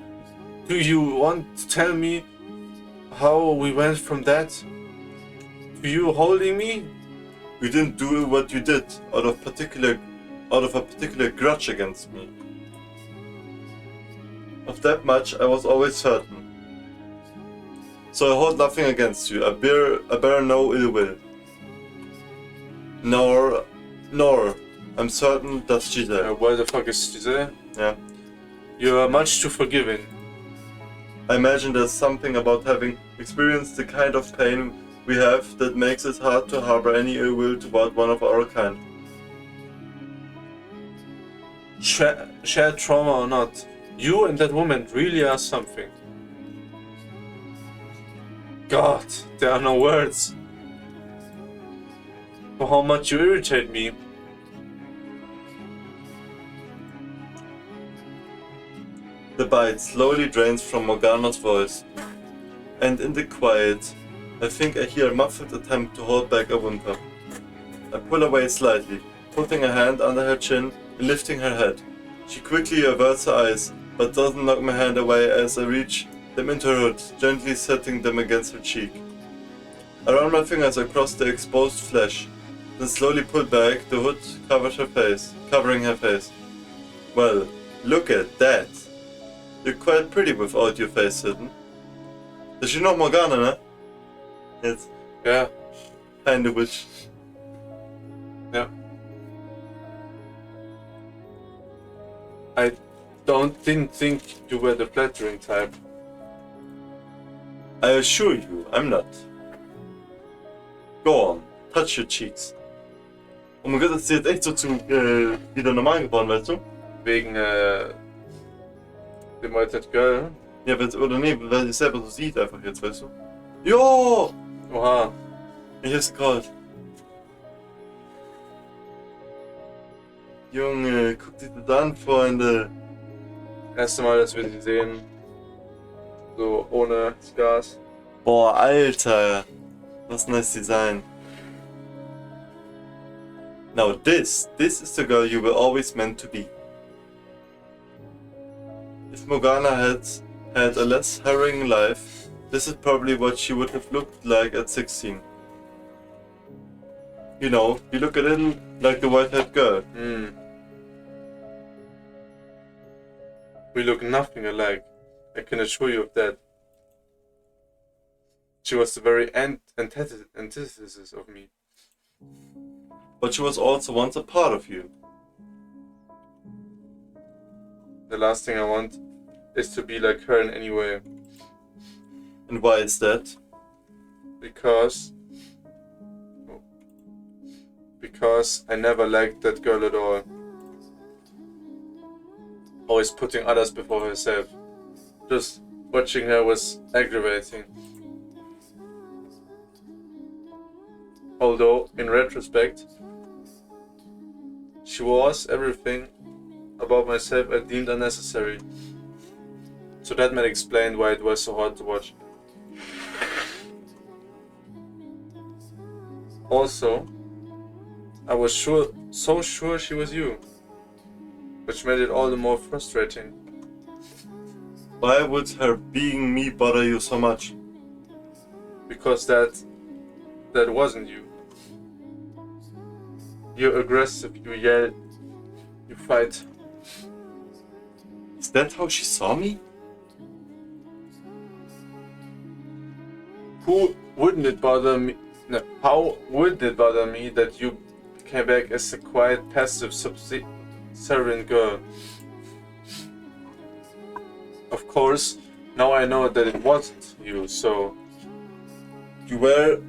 Do you want to tell me how we went from that to you holding me? You didn't do what you did out of a particular grudge against me. Of that much I was always certain. So I hold nothing against you. I bear no ill will. Nor I'm certain that's Giselle. Where the fuck is Giselle? Yeah. You are much too forgiving. I imagine there's something about having experienced the kind of pain we have that makes it hard to harbor any ill will toward one of our kind. Shared trauma or not, you and that woman really are something. God, there are no words for how much you irritate me. The bite slowly drains from Morgana's voice, and in the quiet, I think I hear a muffled attempt to hold back a whimper. I pull away slightly, putting a hand under her chin and lifting her head. She quickly averts her eyes, but doesn't knock my hand away as I reach them into her hood, gently setting them against her cheek. I run my fingers across the exposed flesh, then slowly pull back the hood covering her face. Well, look at that! You're quite pretty without your face hidden. Does she know Morgana, ne? Yes. Yeah. Kinda witch. Yeah. I didn't think you were the flattering type. I assure you, I'm not. Go on, touch your cheeks. Oh mein Gott, das ist jetzt echt so wieder normal geworden, weißt du? Wegen dem White Girl. Ja, oder nee, weil sie selber so sieht einfach jetzt, weißt du? Jo! Oha. Ich hab's gerade. Junge, guck dich das an, Freunde. Erste Mal, dass wir sie sehen. So ohne Scars. Boah, Alter. Was ein nice Design. Now this is the girl you were always meant to be. If Morgana had a less harrowing life, this is probably what she would have looked like at 16. You know, you look a little like the white-haired girl. We look nothing alike. I can assure you of that. She was the very antithesis of me. But she was also once a part of you. The last thing I want is to be like her in any way. And why is that? Because I never liked that girl at all. Always putting others before herself. Just watching her was aggravating. Although, in retrospect, she was everything about myself I deemed unnecessary. So that might explain why it was so hard to watch. Also, I was so sure she was you, which made it all the more frustrating. Why would her being me bother you so much? Because that wasn't you. You're aggressive, you yell, you fight. Is that how she saw me? How wouldn't it bother me that you came back as a quiet, passive, subservient girl? Of course, now I know that it wasn't you, so... You were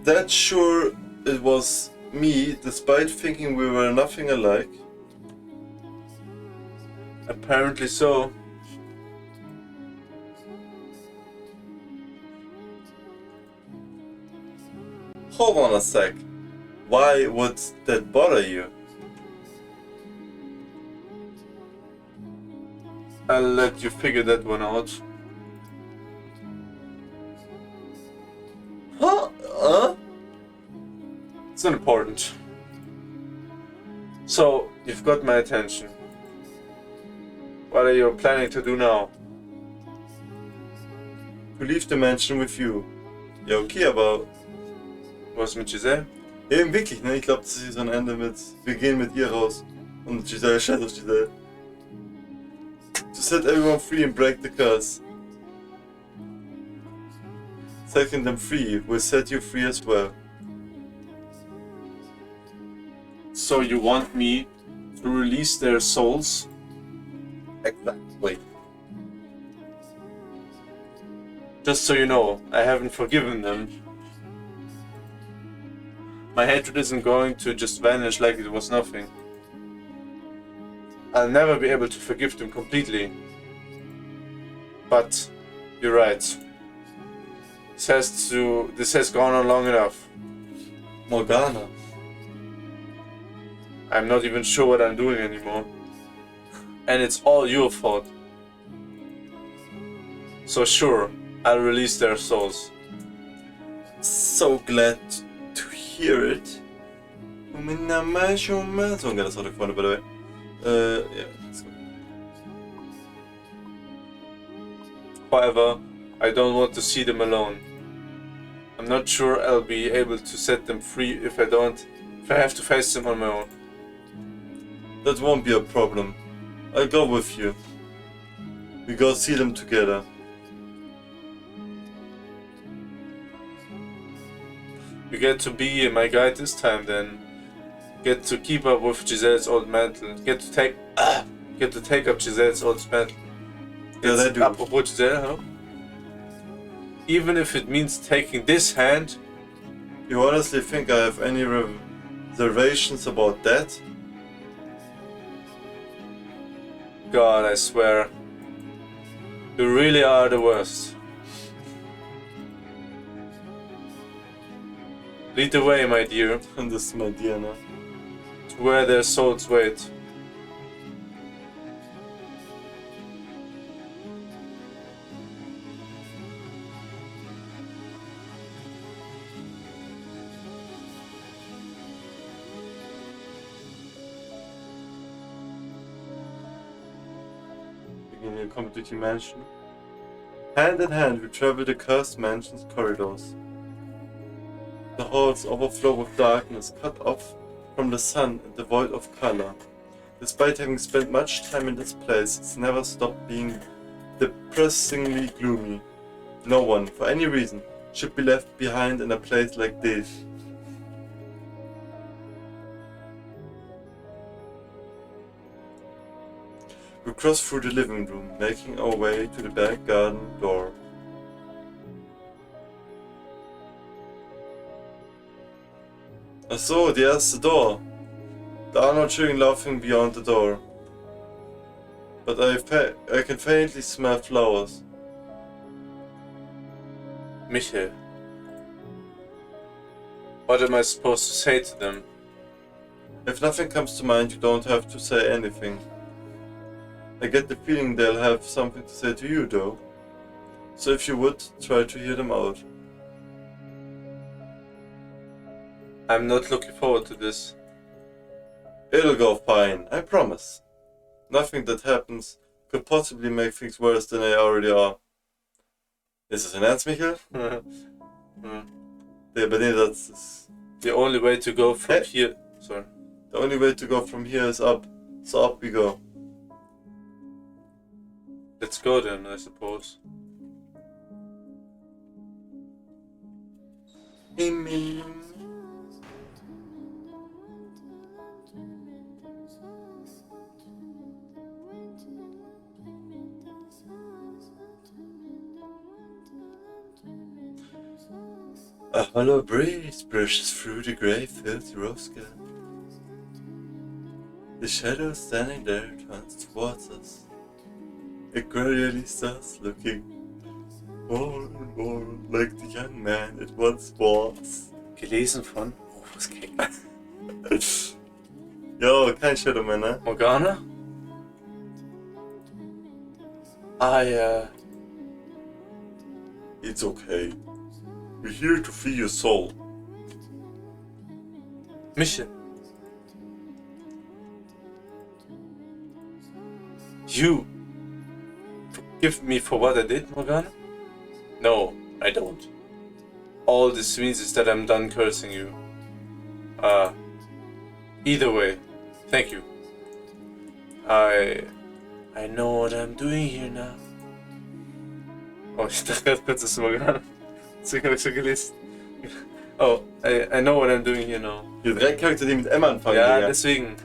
that sure it was me, despite thinking we were nothing alike? Apparently so. Hold on a sec. Why would that bother you? I'll let you figure that one out. Huh? It's not important. So, you've got my attention. What are you planning to do now? to leave the mansion with you. Ja, okay, aber Was mit Giselle? eben wirklich, ne? Ich glaube, das ist so ein Ende mit, wir gehen mit ihr raus. Und Giselle, scheiß auf Giselle. To set everyone free and break the curse. Setting them free will set you free as well. So you want me to release their souls? Exactly. Just so you know, I haven't forgiven them. My hatred isn't going to just vanish like it was nothing. I'll never be able to forgive them completely. But you're right. This has gone on long enough. Morgana. I'm not even sure what I'm doing anymore. And it's all your fault. So sure, I'll release their souls. So glad to hear it. So I'm gonna start the phone, by the way. Yeah, let's go. However, I don't want to see them alone. I'm not sure I'll be able to set them free if I have to face them on my own. That won't be a problem. I'll go with you. We go see them together. You get to be my guide this time then. Get to keep up with Giselle's old mantle. Get to take up Giselle's old mantle. Yeah, they do. Apropos Giselle, huh? Even if it means taking this hand. You honestly think I have any reservations about that? God, I swear. You really are the worst. Lead the way, my dear, And this is my dear now. to where their souls wait. Begin your competitive mansion. Hand in hand, we travel the cursed mansion's corridors. The halls overflow with darkness, cut off from the sun and devoid of color. Despite having spent much time in this place, it's never stopped being depressingly gloomy. No one, for any reason, should be left behind in a place like this. We cross through the living room, making our way to the back garden door. Ach so, die erste Door. There are no children laughing beyond the door. But I can faintly smell flowers. Michael. What am I supposed to say to them? If nothing comes to mind, you don't have to say anything. I get the feeling they'll have something to say to you, though. So if you would, try to hear them out. I'm not looking forward to this. It'll go fine, I promise. Nothing that happens could possibly make things worse than they already are. Ist das ein Ernst, Michael? Ja, bei dir das ist... The only way to go from here... Sorry. The only way to go from here is up. So up we go. Let's go then, I suppose. A hollow breeze brushes through the grey-filled rose garden. The shadow standing there turns towards us. It gradually starts looking more and more like the young man it once was. Gelesen von Rufus King. Yo, kein Shadow Man, ne? Morgana? It's okay. We're here to free your soul. Michael. You forgive me for what I did, Morgana? No, I don't. All this means is that I'm done cursing you. Either way, thank you. I know what I'm doing here now. Oh, ich dachte gerade kurz, das Morgana. Deswegen habe ich so gelesen. Oh, I know what I'm doing here now. Die drei Charaktere, die mit M anfangen. Ja, Digga. deswegen.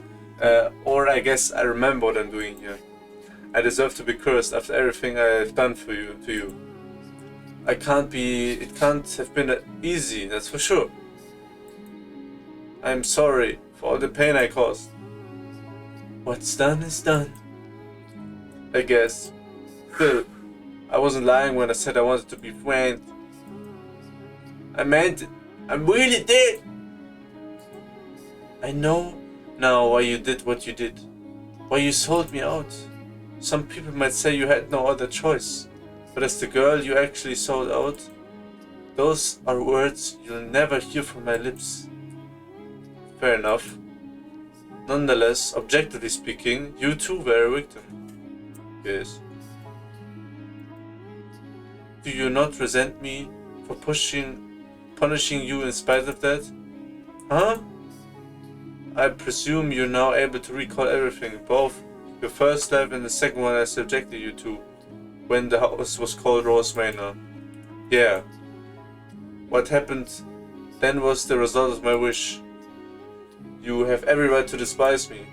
Or I guess I remember what I'm doing here. I deserve to be cursed after everything I've done for you, to you. It can't have been easy, that's for sure. I'm sorry for all the pain I caused. What's done is done. I guess. Still, I wasn't lying when I said I wanted to be friends. I meant it. I really did. I know now why you did what you did. Why you sold me out. Some people might say you had no other choice. But as the girl you actually sold out, those are words you'll never hear from my lips. Fair enough. Nonetheless, objectively speaking, you too were a victim. Yes. Do you not resent me for punishing you in spite of that? Huh? I presume you're now able to recall everything, both your first life and the second one I subjected you to, when the house was called Rose Manor. Yeah. What happened then was the result of my wish. You have every right to despise me.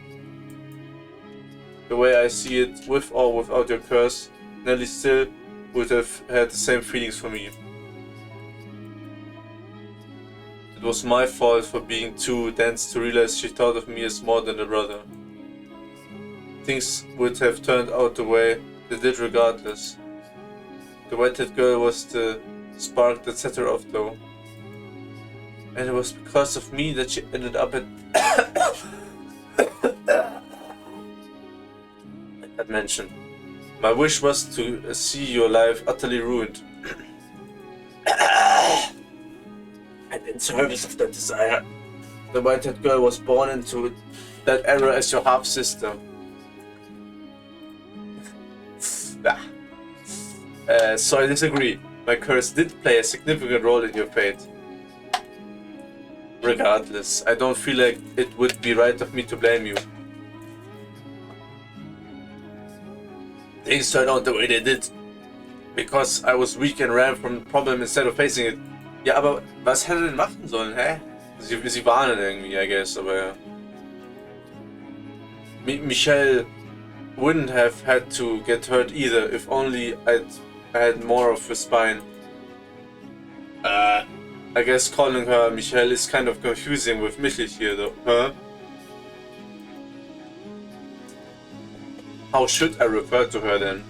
The way I see it, with or without your curse, Nelly still would have had the same feelings for me. It was my fault for being too dense to realize she thought of me as more than a brother. Things would have turned out the way they did regardless. The white-haired girl was the spark that set her off though. And it was because of me that she ended up at that mansion. My wish was to see your life utterly ruined. And in service of that desire, the white-haired girl was born into that era as your half-sister. So I disagree. My curse did play a significant role in your fate. Regardless, I don't feel like it would be right of me to blame you. Things turned out the way they did. Because I was weak and ran from the problem instead of facing it. Ja, aber was hätte er denn machen sollen, hä? Sie warnen irgendwie, I guess, aber ja. Michelle wouldn't have had to get hurt either, if only I had more of a spine. I guess calling her Michelle is kind of confusing with Michel here though, huh? How should I refer to her then?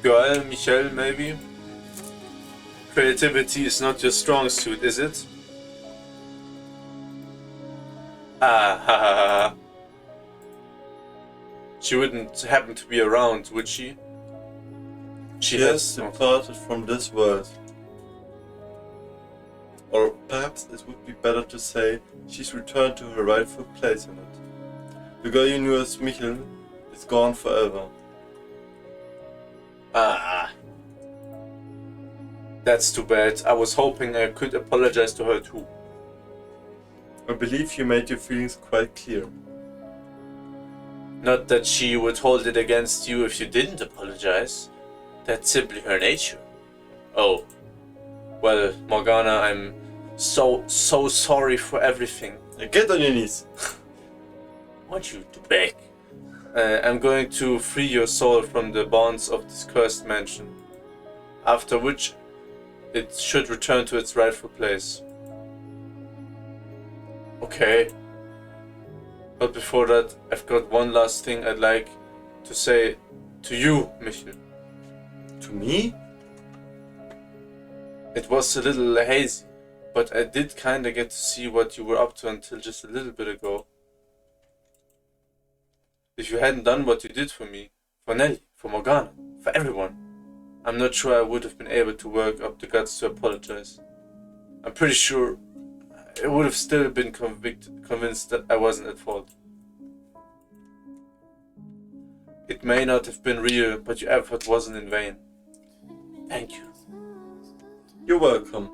Girl, Michelle, maybe? Creativity is not your strong suit, is it? Ah, ha ha ha. She wouldn't happen to be around, would she? She has has departed from this world. Or perhaps it would be better to say she's returned to her rightful place in it. The girl you knew as Michel is gone forever. Ah. That's too bad. I was hoping I could apologize to her too. I believe you made your feelings quite clear. Not that she would hold it against you if you didn't apologize. That's simply her nature. Oh. Well, Morgana, I'm so sorry for everything. Get on your knees. I want you to beg. I'm going to free your soul from the bonds of this cursed mansion. After which, it should return to its rightful place. Okay. But before that, I've got one last thing I'd like to say to you, Michel. To me? It was a little hazy, but I did kinda get to see what you were up to until just a little bit ago. If you hadn't done what you did for me, for Nelly, for Morgana, for everyone, I'm not sure I would have been able to work up the guts to apologize. I'm pretty sure I would have still been convinced that I wasn't at fault. It may not have been real, but your effort wasn't in vain. Thank you. You're welcome.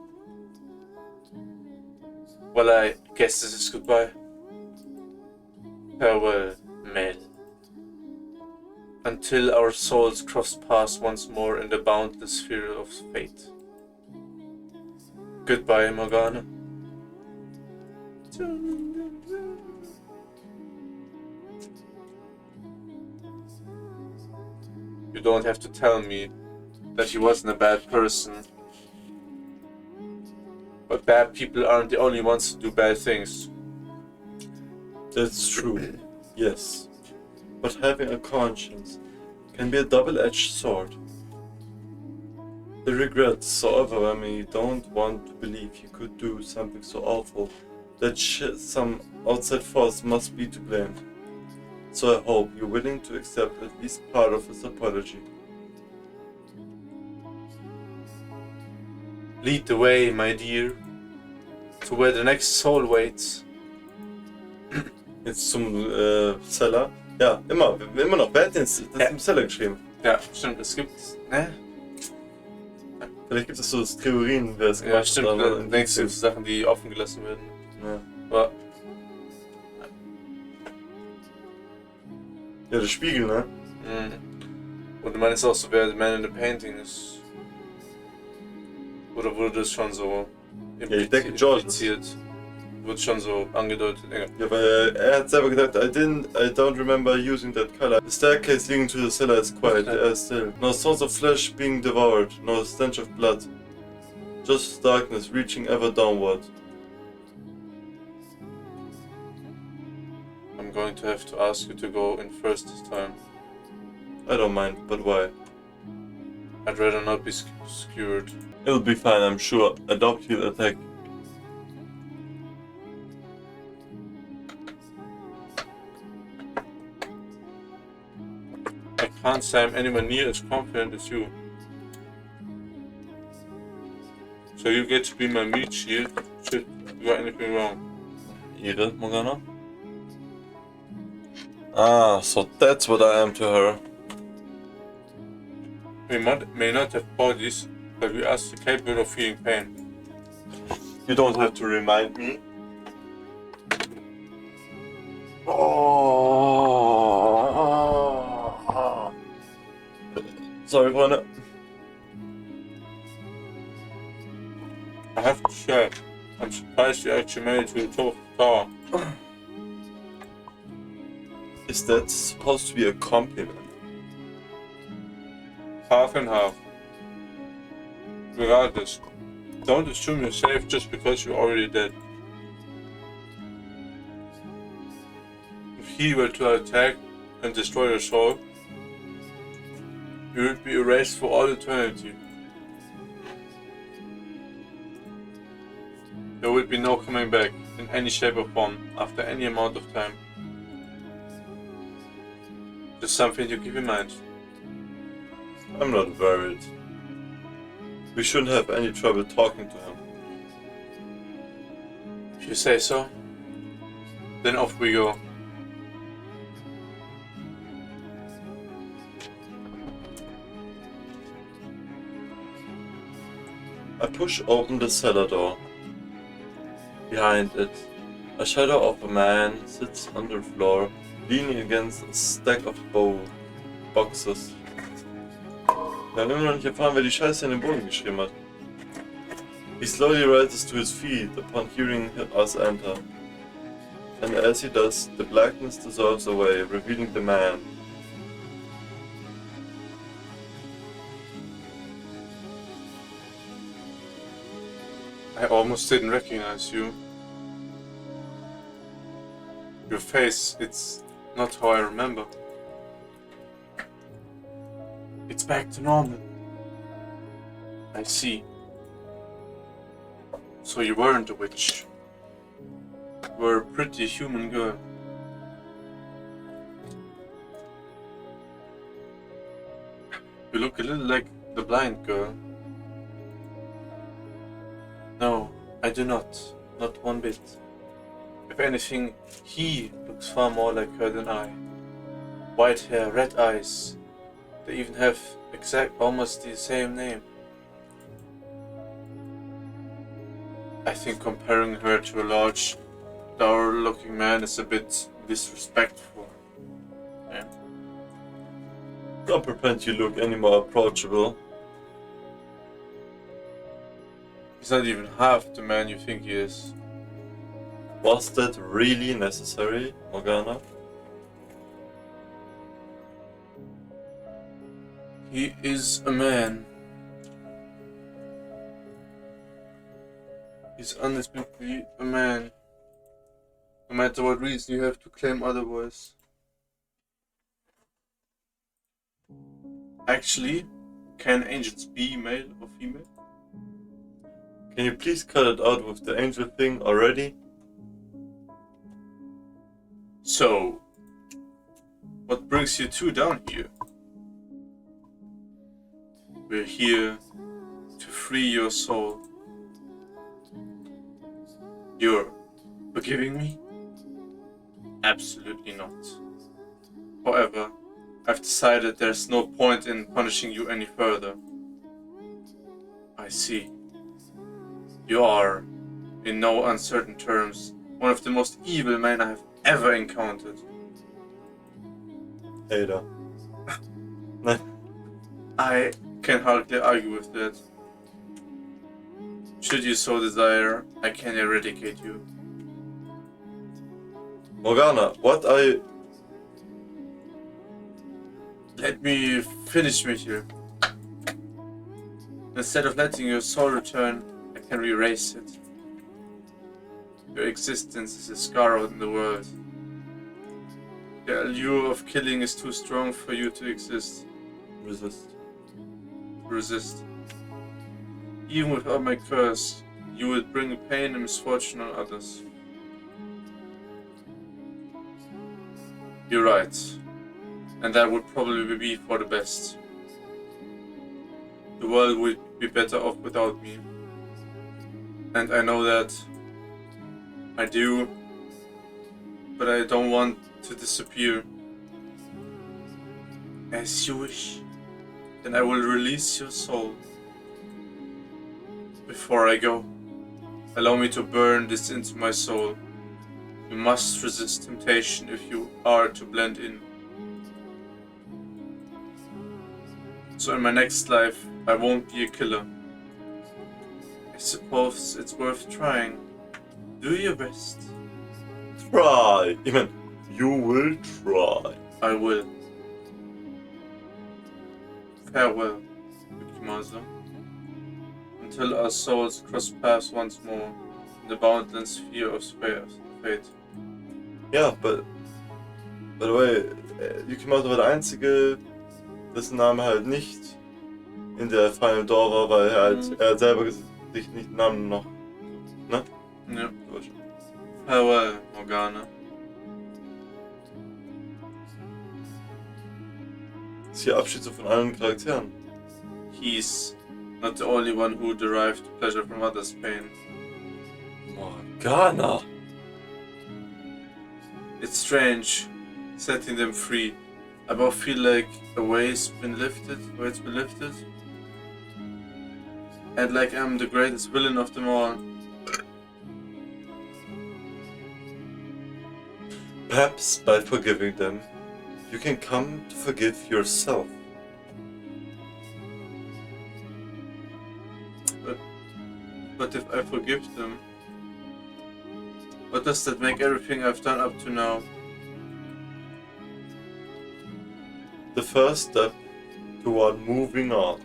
Well, I guess this is goodbye. Farewell, Mel. Until our souls cross paths once more in the boundless sphere of fate. Goodbye, Morgana. You don't have to tell me that he wasn't a bad person. But bad people aren't the only ones who do bad things. That's true, yes. But having a conscience can be a double-edged sword. The regrets so overwhelming you don't want to believe you could do something so awful that some outside force must be to blame. So I hope you're willing to accept at least part of his apology. Lead the way, my dear, to where the next soul waits. Jetzt zum Seller. Ja, immer noch. Wer hat das im Seller geschrieben? Ja, stimmt, es gibt, ne? Vielleicht gibt es so Theorien, wer es gemacht hat. Ja, stimmt, dann denkst du Sachen, die offen gelassen werden. Ja. Aber, Ja, der Spiegel, ne? und du meinst auch so, wer The Man in the Painting ist? Oder wurde das schon so Ja, ich denke, George impliziert? Wird schon so angedeutet. Ja, weil er hat selber gesagt, I don't remember using that color. The staircase leading to the cellar is quiet, still. No sounds of flesh being devoured, no stench of blood. Just darkness reaching ever downward. I'm going to have to ask you to go in first this time. I don't mind, but why? I'd rather not be skewered. It'll be fine, I'm sure. I doubt he'll attack. I can't say I'm anywhere near as confident as you. So you get to be my meat shield should you got anything wrong. Ihre, Morgana? Ah, so that's what I am to her. We may not have bodies, but we are still capable of feeling pain. You don't have to remind me. Oh. Sorry, Freunde. I have to say, I'm surprised you actually made it to the top of the tower. Is that supposed to be a compliment? Half and half. Regardless, don't assume you're safe just because you're already dead. If he were to attack and destroy your soul, you would be erased for all eternity. There would be no coming back in any shape or form after any amount of time. Just something to keep in mind. I'm not worried. We shouldn't have any trouble talking to him. If you say so, then off we go. I push open the cellar door. Behind it, a shadow of a man sits on the floor, leaning against a stack of boxes. Wir haben immer noch nicht erfahren, wer die Scheiße in den Boden geschrieben hat. He slowly rises to his feet upon hearing us enter. And as he does, the blackness dissolves away, revealing the man. I almost didn't recognize you. Your face, it's not how I remember. It's back to normal. I see. So you weren't a witch. You were a pretty human girl. You look a little like the blind girl. No, I do not. Not one bit. If anything, he looks far more like her than I. White hair, red eyes. They even have almost the same name. I think comparing her to a large, dour-looking man is a bit disrespectful. Yeah. Don't pretend you look any more approachable. He's not even half the man you think he is. Was that really necessary, Morgana? He is a man. He's undisputedly a man. No matter what reason you have to claim otherwise. Actually, can angels be male or female? Can you please cut it out with the angel thing already? So, what brings you two down here? We're here to free your soul. You're forgiving me? Absolutely not. However, I've decided there's no point in punishing you any further. I see. You are, in no uncertain terms, one of the most evil men I have ever encountered. Ada. I can hardly argue with that. Should you so desire, I can eradicate you. Morgana, what are you... Let me finish with you. Instead of letting your soul return, I can erase it. Your existence is a scar out in the world. The allure of killing is too strong for you to exist. Resist. Even without my curse, you would bring pain and misfortune on others. You're right. And that would probably be for the best. The world would be better off without me. And I know that. I do. But I don't want to disappear. As you wish. Then I will release your soul. Before I go, allow me to burn this into my soul. You must resist temptation if you are to blend in. So in my next life, I won't be a killer. I suppose it's worth trying. Do your best. Try! Even you will try. I will. Farewell, Yukimazo. Until our souls cross paths once more in the boundless sphere of fate. Ja, by the way, Yukimato war der Einzige, dessen Name halt nicht in der Final Door war, weil er hat selber sich nicht den Namen noch, ne? Ja. Farewell, Morgana. Das ist hier Abschied so von allen Charakteren. He's not the only one who derived pleasure from others' pain. Morgana! It's strange, setting them free. I both feel like a weight's been lifted, and like I'm the greatest villain of them all. Perhaps by forgiving them, you can come to forgive yourself. But if I forgive them, what does that make everything I've done up to now? The first step toward moving on.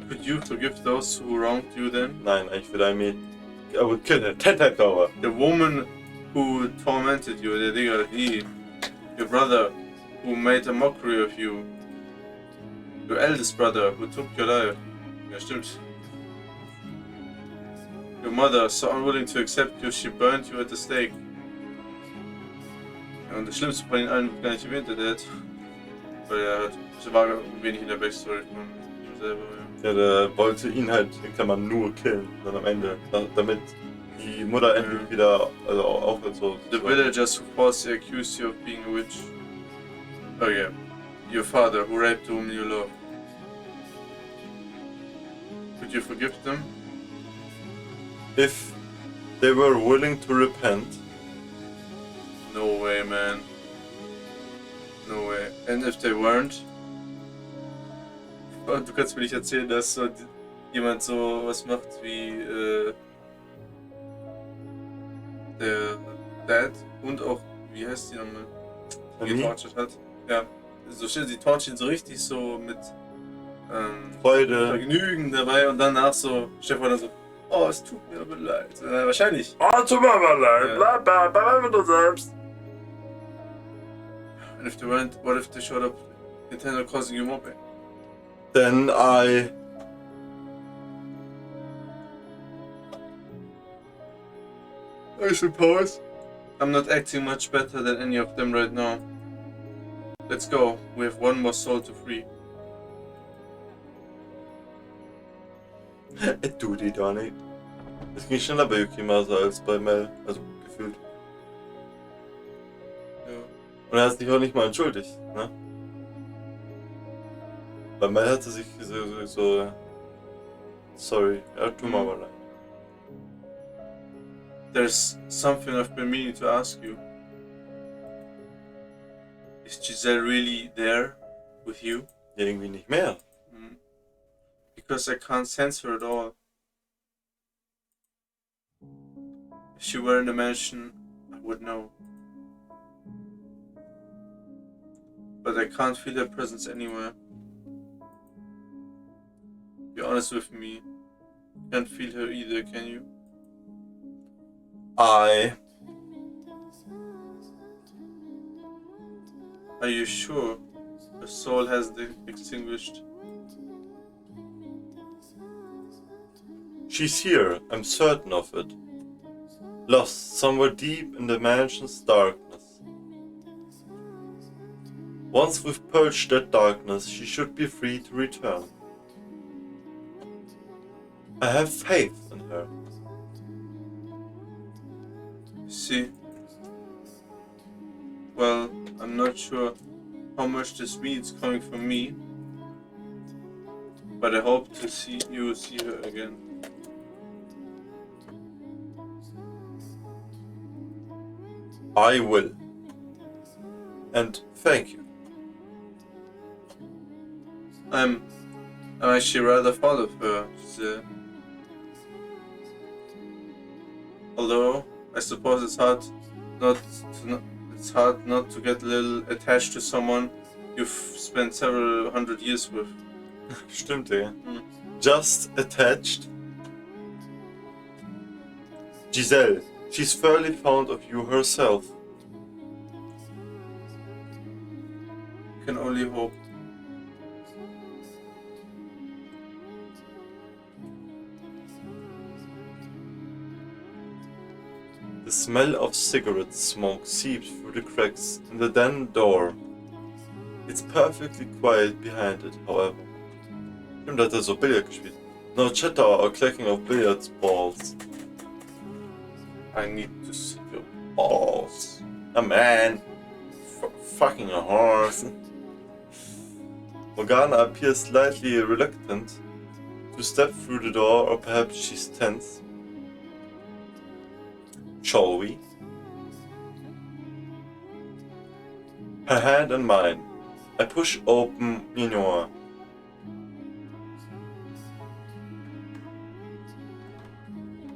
Could you forgive those who wronged you then? Nein, I would kill her 10 times over. The woman who tormented you, the digger, your brother who made a mockery of you, your eldest brother who took your life. Ja, stimmt. Your mother, so unwilling to accept you, she burned you at the stake. Ja, und das Schlimmste von den allen gar nicht erwähnt, der Dad. Weil er war wenig in der Backstory von ihm selber. Ja, der wollte ihn halt, den kann man nur killen, dann am Ende, damit die Mutter endlich wieder, also aufhört so. The villagers who falsely accused you of being a witch. Oh yeah, your father who raped the woman you love. you forgive them? If they were willing to repent. No way, man. No way. And if they weren't? Und du kannst mir nicht erzählen, dass so jemand so was macht wie der Dad und auch, wie heißt die nochmal? Die getortured hat. Ja. So steht, sie tortured ihn so richtig so mit Freude. Vergnügen dabei und danach so, Stefan dann so, oh, es tut mir aber leid. Wahrscheinlich. Oh, tut mir aber leid. Ja. Bleib mit uns selbst. And if they weren't, what if they showed up intended causing you more pain? Then I suppose. I'm not acting much better than any of them right now. Let's go. We have one more soul to free. Du die da nicht. Es ging schneller bei Yukimasa als bei Mel, also gefühlt. Ja. Und er hat sich auch nicht mal entschuldigt, ne? Bei Mel hat er sich so sorry, ja, tut mir aber leid. There's something I've been meaning to ask you. Is Giselle really there with you? Ja, irgendwie nicht mehr. Because I can't sense her at all. If she were in the mansion, I would know. But I can't feel her presence anywhere. Be honest with me. Can't feel her either, can you? I Are you sure her soul hasn't extinguished? She's here, I'm certain of it. Lost somewhere deep in the mansion's darkness. Once we've purged that darkness, she should be free to return. I have faith in her. See? Well, I'm not sure how much this means coming from me, but I hope to see her again. I will. And thank you. I'm actually rather fond of her, Giselle. Although I suppose it's hard not to get a little attached to someone you've spent several hundred years with. Stimmt, ja. Just attached. Giselle, she's fairly fond of you herself. Can only hope. The smell of cigarette smoke seeps through the cracks in the den door. It's perfectly quiet behind it, however. Stimmt, hat er so Billard gespielt. No chatter or clacking of billiard balls. I need to see your Balls. A man. Fucking a horse. Morgana appears slightly reluctant to step through the door, or perhaps she's tense. Shall we? Her hand in mine. I push open Minoa.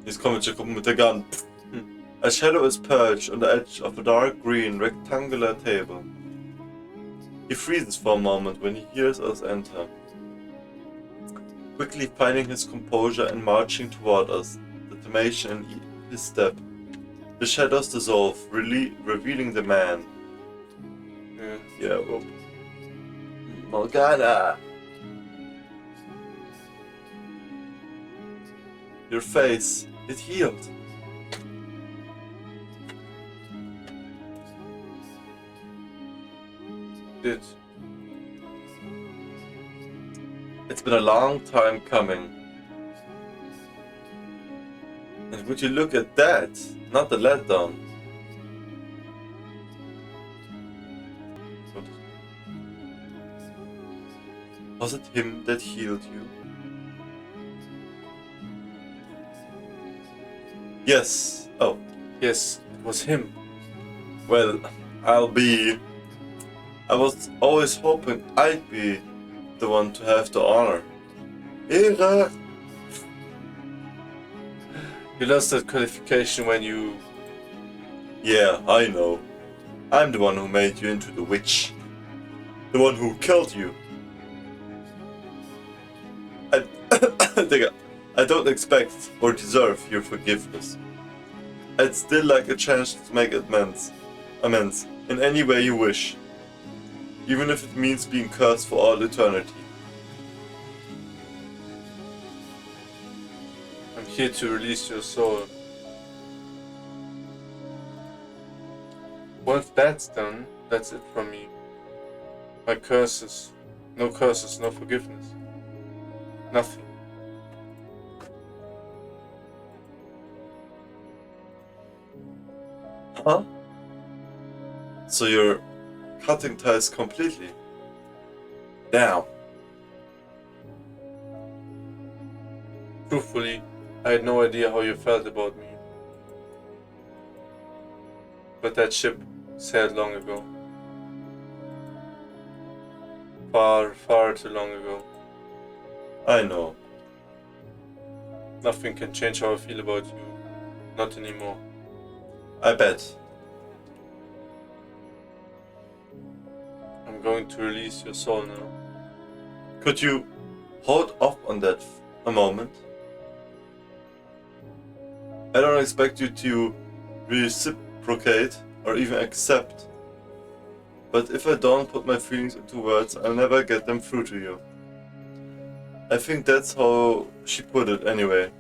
Jetzt kommt mit der Gun. A shadow is perched on the edge of a dark green rectangular table. He freezes for a moment when he hears us enter, quickly finding his composure and marching toward us, determination in his step. The shadows dissolve, revealing the man. Yeah, well. Morgana! Your face, it healed. Did. It's been a long time coming. And would you look at that? Not the letdown. Was it him that healed you? Yes. Oh. Yes, it was him. Well, I was always hoping I'd be the one to have the honor. Ehre! You lost that qualification when you... Yeah, I know. I'm the one who made you into the witch. The one who killed you. I, Digga, I don't expect or deserve your forgiveness. I'd still like a chance to make amends in any way you wish. Even if it means being cursed for all eternity. I'm here to release your soul. Once that's done, that's it from me. My curses, no forgiveness. Nothing. Huh? So you're cutting ties completely? Damn. Truthfully, I had no idea how you felt about me. But that ship sailed long ago. Far, far too long ago. I know. Nothing can change how I feel about you. Not anymore. I bet. I'm going to release your soul now. Could you hold off on that a moment? I don't expect you to reciprocate or even accept. But if I don't put my feelings into words, I'll never get them through to you. I think that's how she put it anyway.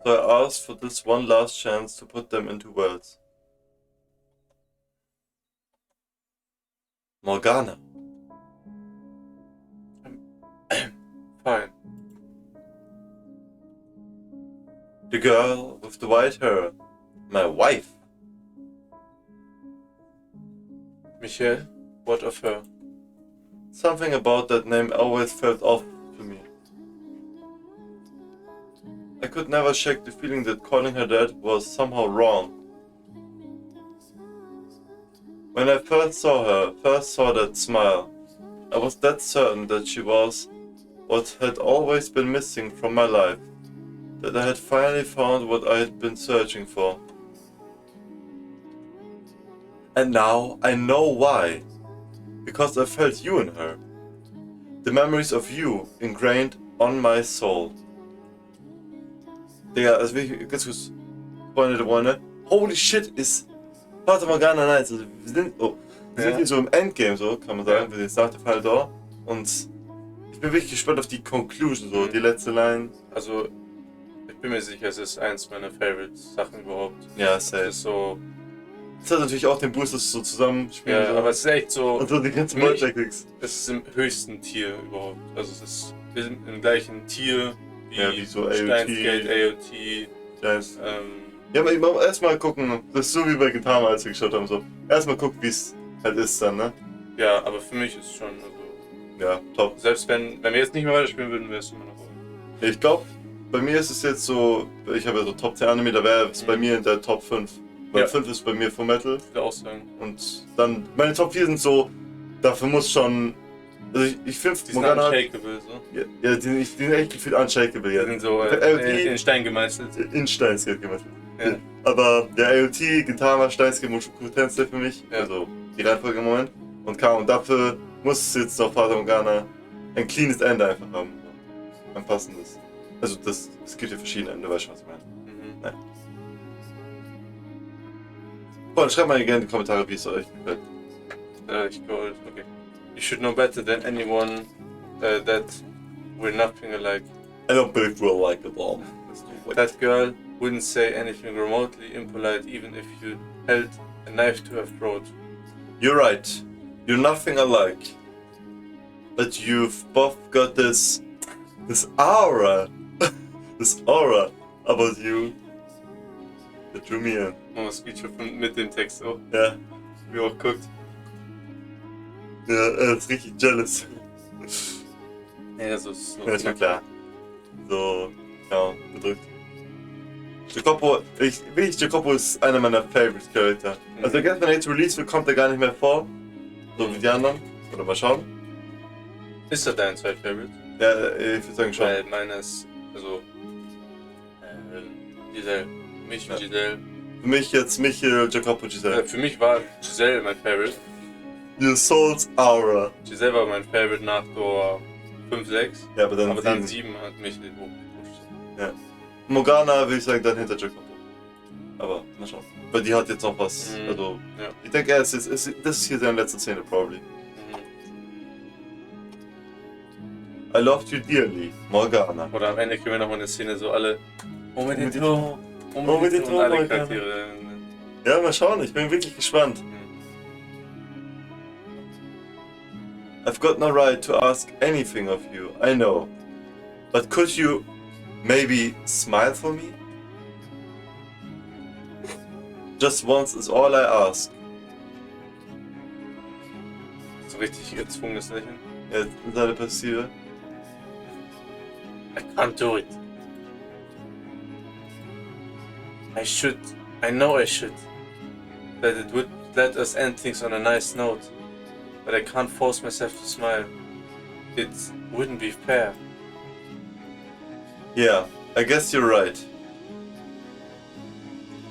So I asked for this one last chance to put them into words. Morgana. Fine. The girl with the white hair. My wife. Michelle, what of her? Something about that name always felt off to me. I could never shake the feeling that calling her that was somehow wrong. When I first saw that smile, I was that certain that she was what had always been missing from my life, that I had finally found what I had been searching for. And now I know why. Because I felt you in her. The memories of you ingrained on my soul. Digga, also wirklich ganz kurz, Freunde der Freunde. Holy shit, ist Fata Morgana nice. Also wir sind hier so im Endgame, so kann man sagen. Wir sind jetzt nach der Fall da. Und ich bin wirklich gespannt auf die Conclusion, so die letzte Line. Also, ich bin mir sicher, es ist eins meiner Favorite-Sachen überhaupt. Ja, safe. Es ist so... Es hat natürlich auch den Boost, dass du so zusammenspielen. Ja, so. Aber es ist echt so... Und so die ganzen World-Tactics. Es ist im höchsten Tier überhaupt. Also es ist... Wir sind im gleichen Tier wie so Steins;Gate, AOT. Yes. Ja, aber ich muss erstmal gucken, das ist so wie bei Gitarre, als wir geschaut haben, so. Erstmal gucken, wie es halt ist dann, ne? Ja, aber für mich ist es schon, also... Ja, top. Selbst wenn wir jetzt nicht mehr weiterspielen würden, wäre es immer noch... Ich glaube, bei mir ist es jetzt so, ich habe ja so Top 10 Anime, da wäre es bei mir in der Top 5. Weil 5 ist bei mir Full Metal. Ich würde auch sagen. Und dann, meine Top 4 sind so, dafür muss schon, also ich finde Morgana... Die sind unshakable, so. Ja, die sind echt gefühlt unshakable, ja. Die sind so in Stein gemeißelt. In Stein gemeißelt. Ja. Aber ja, AOT, Gintama, Steins;Gate, Mushoku Tensei für mich, ja. Also die Reihenfolge im Moment. Und dafür muss es jetzt noch Fata Morgana ein cleanes Ende einfach haben. Ein passendes. Also es gibt ja verschiedene Ende, weißt du, was ich meine? Nein. Freunde, schreibt mal gerne in die Kommentare, wie es euch gefällt. Okay. You should know better than anyone that we're nothing alike. I don't believe we're alike at all. That girl wouldn't say anything remotely impolite even if you held a knife to her throat. You're right. You're nothing alike. But you've both got this aura. This aura about you that drew me in. Oh, Screenshot mit dem Text so. Ja. Wie auch guckt. Ja, er ist richtig jealous. Ja, so ist es. Ja, ist mir klar. So, ja, bedrückt. Jacopo ist einer meiner Favorite Charakter. Also wenn er jetzt released wird, kommt er gar nicht mehr vor. So wie die anderen. Oder mal schauen. Ist er dein Zweitfavorite? Ja, ich würde sagen schon. Weil meiner ist, also, Giselle. Für mich Ja. Giselle. Für mich jetzt Michael, Jacopo, Giselle. Für mich war Giselle mein Favorite. Your Soul's Aura. Giselle war mein Favorite nach Door 5, 6. Ja, aber dann 7. Dann 7 hat mich nicht hochgepusht. Ja. Morgana würde ich sagen, dann hinter Jacopo. Aber mal schauen. Weil die hat jetzt noch was. Also, ja. ich denke, das ist hier seine letzte Szene, probably. I loved you dearly, Morgana. Oder am Ende kriegen wir nochmal eine Szene, so alle. Und alle Charaktere. Ja, mal schauen, ich bin wirklich gespannt. I've got no right to ask anything of you, I know. But could you maybe smile for me? Just once is all I ask. So richtig gezwungenes Lächeln. Ja, seine Passive. I can't do it. I know I should. That it would let us end things on a nice note. But I can't force myself to smile. It wouldn't be fair. Yeah, I guess you're right.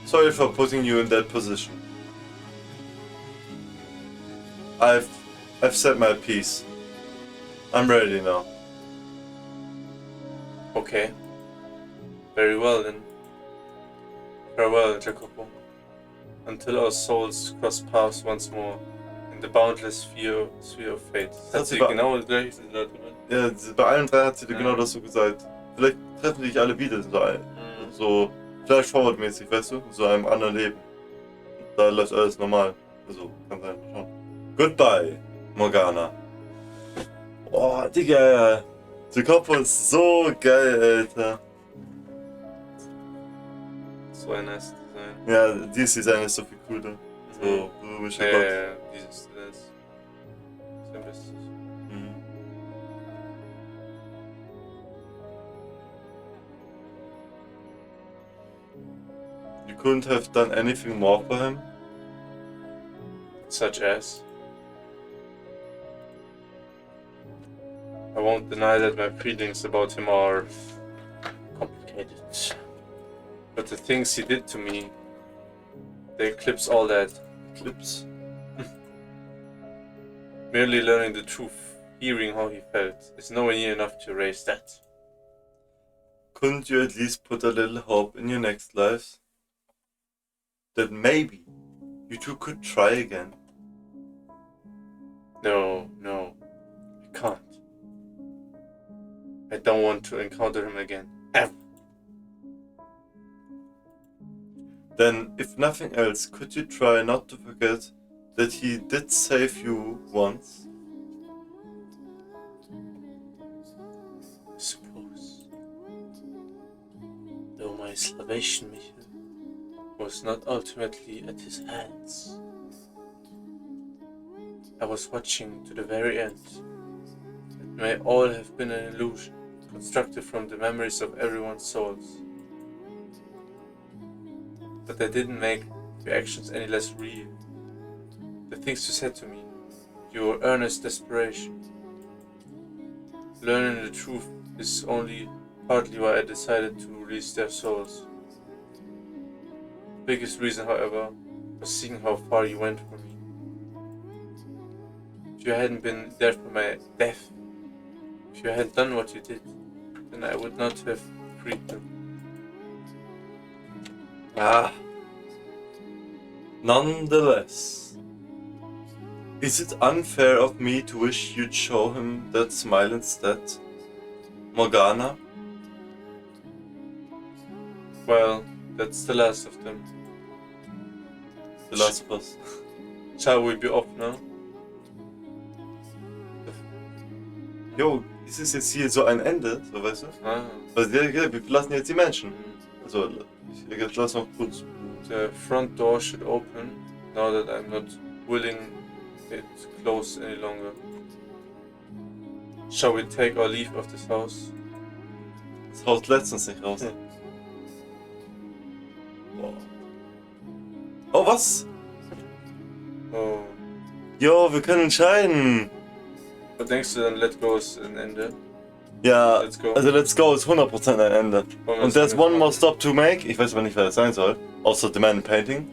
Sorry for putting you in that position. I've said my piece. I'm ready now. Okay. Very well then. Farewell, Jacopo. Until our souls cross paths once more in the boundless sphere of fate. Hat sie genau das gleiche gesagt, oder? Ja, bei allen drei hat sie genau das so gesagt. Vielleicht treffen sich alle wieder so Flash Forward mäßig, weißt du? In so einem anderen Leben. Da läuft alles normal. Also, kann sein. Schauen. Goodbye, Morgana. Boah, Digga. Jacopo ist so geil, Alter. So ein nice Design. Ja, dieses Design ist so viel cooler. So, dieses Design ist sehr bestes. You couldn't have done anything more for him? Such as? I won't deny that my feelings about him are complicated. But the things he did to me, they eclipse all that. Eclipse? Merely learning the truth, hearing how he felt, is nowhere near enough to erase that. Couldn't you at least put a little hope in your next lives? That maybe you two could try again? No, I can't. I don't want to encounter him again, ever. Then, if nothing else, could you try not to forget that he did save you once? I suppose. Though my salvation, Michael, was not ultimately at his hands. I was watching to the very end. It may all have been an illusion, constructed from the memories of everyone's souls. But that didn't make your actions any less real. The things you said to me, your earnest desperation. Learning the truth is only partly why I decided to release their souls. The biggest reason, however, was seeing how far you went for me. If you hadn't been there for my death, if you had done what you did, then I would not have freed them. Nonetheless, is it unfair of me to wish you'd show him that smile instead, Morgana? Well, that's the last of them. The last of us. Shall we be off now? Jo, ist es jetzt hier so ein Ende, so weißt du? Also, wir verlassen jetzt die Menschen. Also, ich lass noch kurz. The front door should open now that I'm not willing it closed any longer. Shall we take our leave of this house? Das Haus lässt uns nicht raus. Oh, was? Oh. Jo, wir können entscheiden. Was denkst du dann, Let Go ist ein Ende? Ja, Let's Go. also Let's Go ist 100% ein Ende. Wollen wir Und das there's one machen? more stop to make. Ich weiß aber nicht, wer das sein soll. Außer The Man in Painting.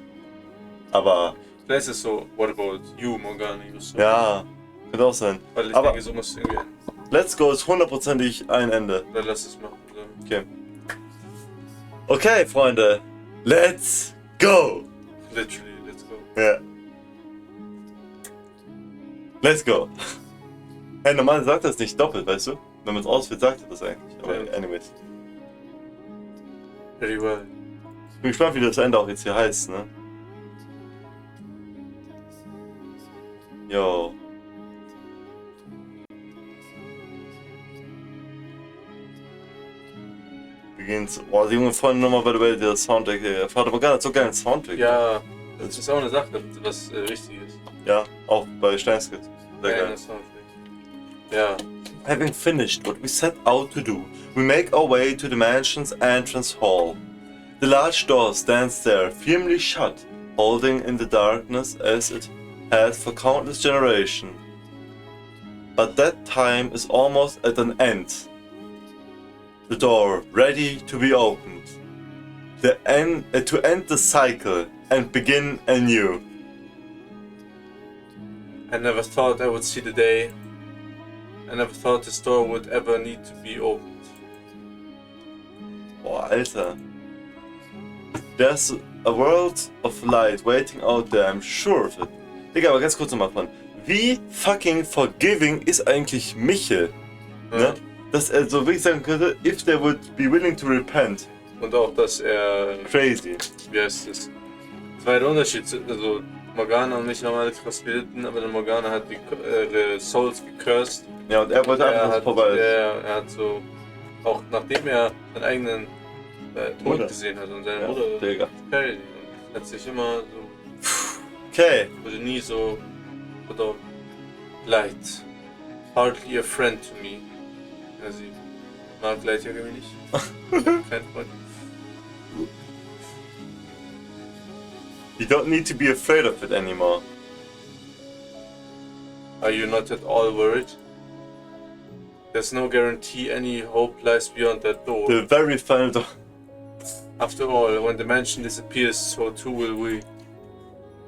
Aber, Vielleicht ist es so, what about you, Morgana? ja, könnte auch sein. Weil ich Aber denke, so muss es irgendwie enden. Let's Go ist 100%ig ein Ende. Oder lass es machen. So. Okay. Okay, Freunde. Let's go! Literally, let's go. Ja. Let's go. Hey, normal sagt das nicht doppelt, weißt du? Wenn man es ausführt, sagt er das eigentlich. Aber Ja. anyways. Very well. Ich bin gespannt, wie das Ende auch jetzt hier heißt, ne? Yo. Wir gehen zu. Oh, die junge Freundin nochmal bei der Soundtrack. Fata Morgana hat so geilen Soundtrack. Ja, das ist auch eine Sache, was wichtig ist. Ja, auch bei Steinskit. Sehr geil. Eine Soundtrack. Ja. Having finished what we set out to do, we make our way to the mansion's entrance hall. The large door stands there, firmly shut, holding in the darkness as it had for countless generations. But that time is almost at an end. The door ready to be opened. To end the cycle and begin anew. I never thought I would see the day. I never thought this door would ever need to be opened. Boah, Alter. There's a world of light waiting out there, I'm sure of it. Digga, aber ganz kurz nochmal von. Wie fucking forgiving ist eigentlich Michel? Ja. Ne? Dass er so wirklich sagen könnte, if they would be willing to repent. Und auch, dass er, Crazy. wie heißt es? Das war ja der Unterschied, also Morgana und mich haben alle krass gelitten, aber der Morgana hat ihre Souls gecursed. Ja, und er wollte einfach, dass es vorbei ist. Er hat so, auch nachdem er seinen eigenen Tod Bruder. gesehen hat und seine Ja, Mutter Digga. carried ihn und hat sich immer so, Okay. wurde nie so verdorben. Light, hardly a friend to me. Ja, sie mag Light ja irgendwie nicht. Kein Freund. You don't need to be afraid of it anymore. Are you not at all worried? There's no guarantee any hope lies beyond that door. The very final door. After all, when the mansion disappears, so too will we.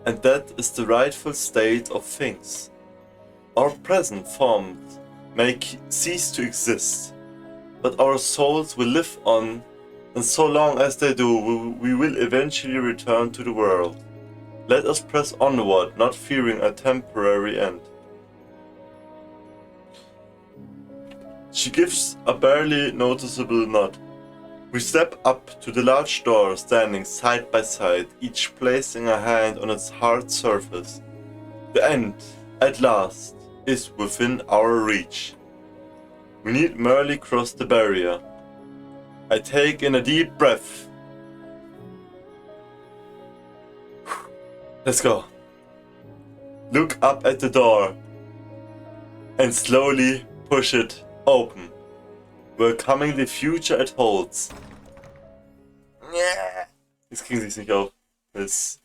And that is the rightful state of things. Our present forms may cease to exist, but our souls will live on, and so long as they do, we will eventually return to the world. Let us press onward, not fearing a temporary end. She gives a barely noticeable nod. We step up to the large door, standing side by side, each placing a hand on its hard surface. The end, at last, is within our reach. We need merely cross the barrier. I take in a deep breath. Let's go. Look up at the door and slowly push it open, welcoming the future it holds. Jetzt kriegen sie es nicht auf. Jetzt.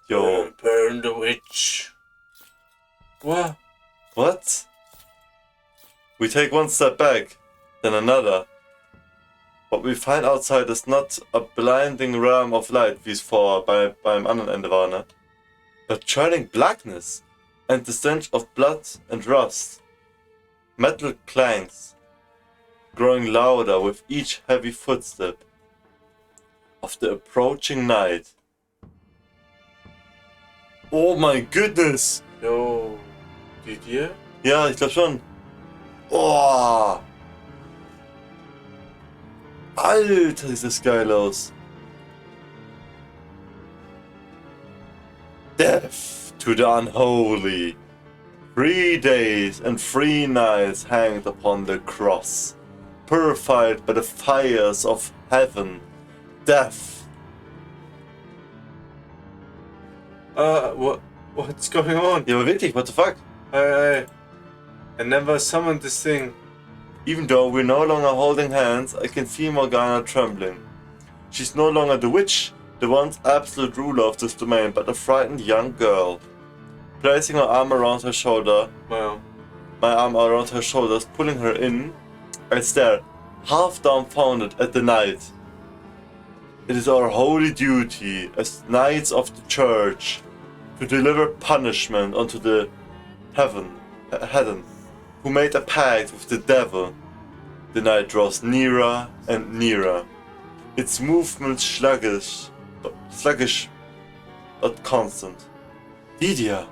Yo. Burn the witch. What? What? We take one step back, then another. What we find outside is not a blinding realm of light, wie es beim anderen Ende war, ne? But churning blackness and the stench of blood and rust. Metal clanks, growing louder with each heavy footstep of the approaching night. Oh my goodness! Yo, did you? Ja, ich glaube schon. Oh! Alter, sieht das geil aus. Death to the unholy. 3 days and 3 nights hanged upon the cross, purified by the fires of heaven. Death. What's going on? Ja, aber wirklich, what the fuck? I never summoned this thing. Even though we're no longer holding hands, I can feel Morgana trembling. She's no longer the witch, the once absolute ruler of this domain, but a frightened young girl. Placing my arm around her shoulder, my arm around her shoulders, pulling her in, I stare, half dumbfounded at the knight. It is our holy duty as knights of the church to deliver punishment unto the heathen, who made a pact with the devil. The knight draws nearer and nearer, its movements sluggish but constant. Lydia,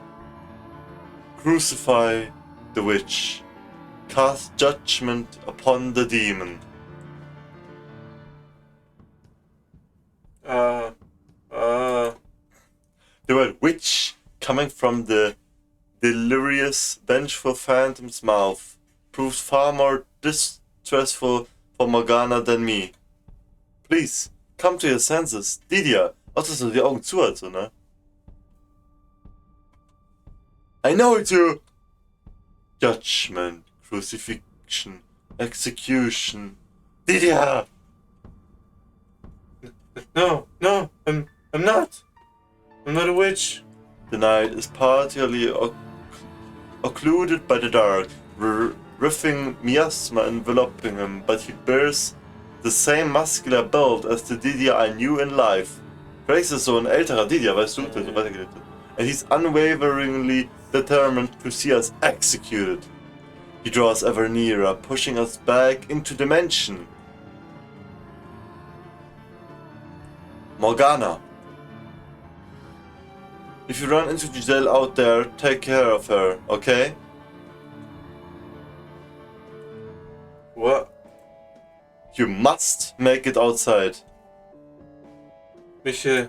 crucify the witch, cast judgment upon the demon. The word witch, coming from the delirious, vengeful phantom's mouth, proves far more distressful for Morgana than me. Please, come to your senses. Lydia, auch dass du die Augen zu hast, so, ne? I know it too! Judgment, crucifixion, execution. Lydia! No, I'm not. I'm not a witch. The knight is partially occluded by the dark, riffing miasma enveloping him, but he bears the same muscular build as the Lydia I knew in life. Grace ist so ein älterer Lydia, weißt du, der so weitergelebt hat. And he's unwaveringly determined to see us executed. He draws ever nearer, pushing us back into dimension. Morgana. If you run into Giselle out there, take care of her, okay? What? You must make it outside. Michael.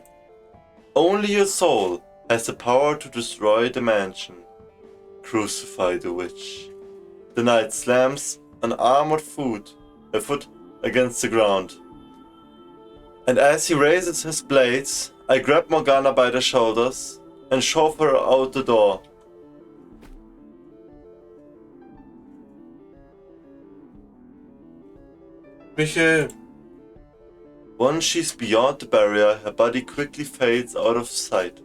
Only your soul has the power to destroy the mansion. Crucify the witch. The knight slams an armored foot against the ground. And as he raises his blades, I grab Morgana by the shoulders and shove her out the door. Michael. Once she's beyond the barrier, her body quickly fades out of sight.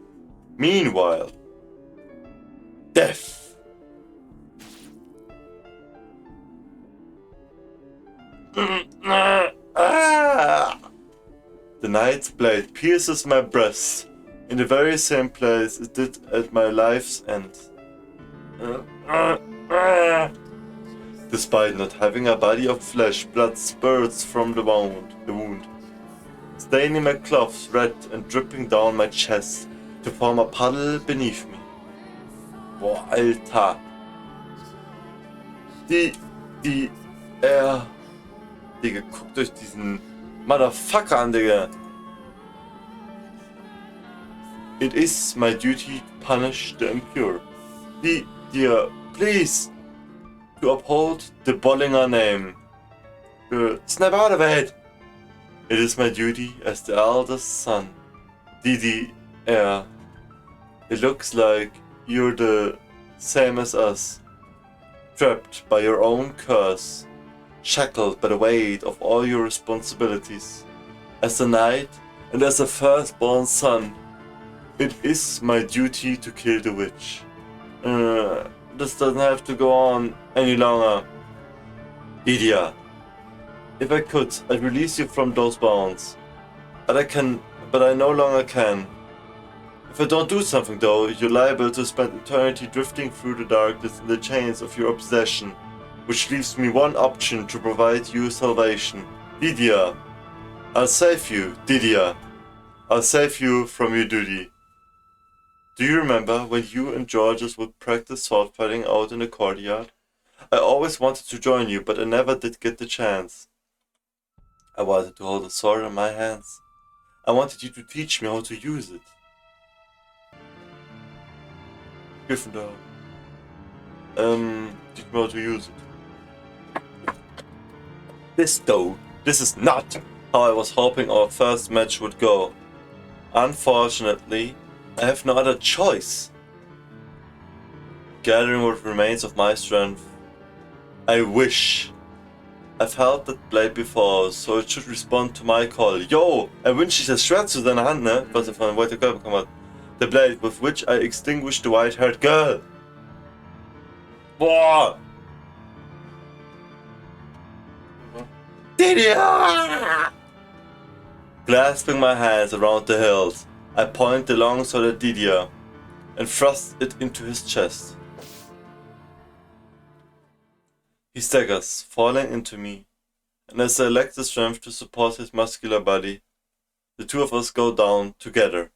Meanwhile, death. The knight's blade pierces my breast in the very same place it did at my life's end. Despite not having a body of flesh, blood spurts from the wound, staining my clothes red and dripping down my chest to form a puddle beneath me. Boah, Alter. Digga, guckt euch diesen Motherfucker an, Digga. It is my duty to punish the impure. Dear, please, to uphold the Bollinger name. Snap out of it! It is my duty as the eldest son. DDR. It looks like you're the same as us. Trapped by your own curse. Shackled by the weight of all your responsibilities. As a knight and as a firstborn son, it is my duty to kill the witch. This doesn't have to go on any longer. Lydia, if I could, I'd release you from those bonds. But I no longer can. If I don't do something though, you're liable to spend eternity drifting through the darkness in the chains of your obsession, which leaves me one option to provide you salvation. Lydia, I'll save you, Lydia. I'll save you from your duty. Do you remember when you and Georges would practice sword fighting out in the courtyard? I always wanted to join you, but I never did get the chance. I wanted to hold a sword in my hands. I wanted you to teach me how to use it. Gryffindor. Teach me how to use it. This is not how I was hoping our first match would go. Unfortunately, I have no other choice. Gathering what remains of my strength, I wish I've held that blade before, so it should respond to my call. Yo, wünscht sich das Schwert zu seiner Hand, ne? Was von White Girl bekommen hat. The blade with which I extinguished the white-haired girl. Boah! Didier! Clasping my hands around the hilt, I point the long sword at Didier and thrust it into his chest. He staggers, falling into me, and as I lack the strength to support his muscular body, the two of us go down together,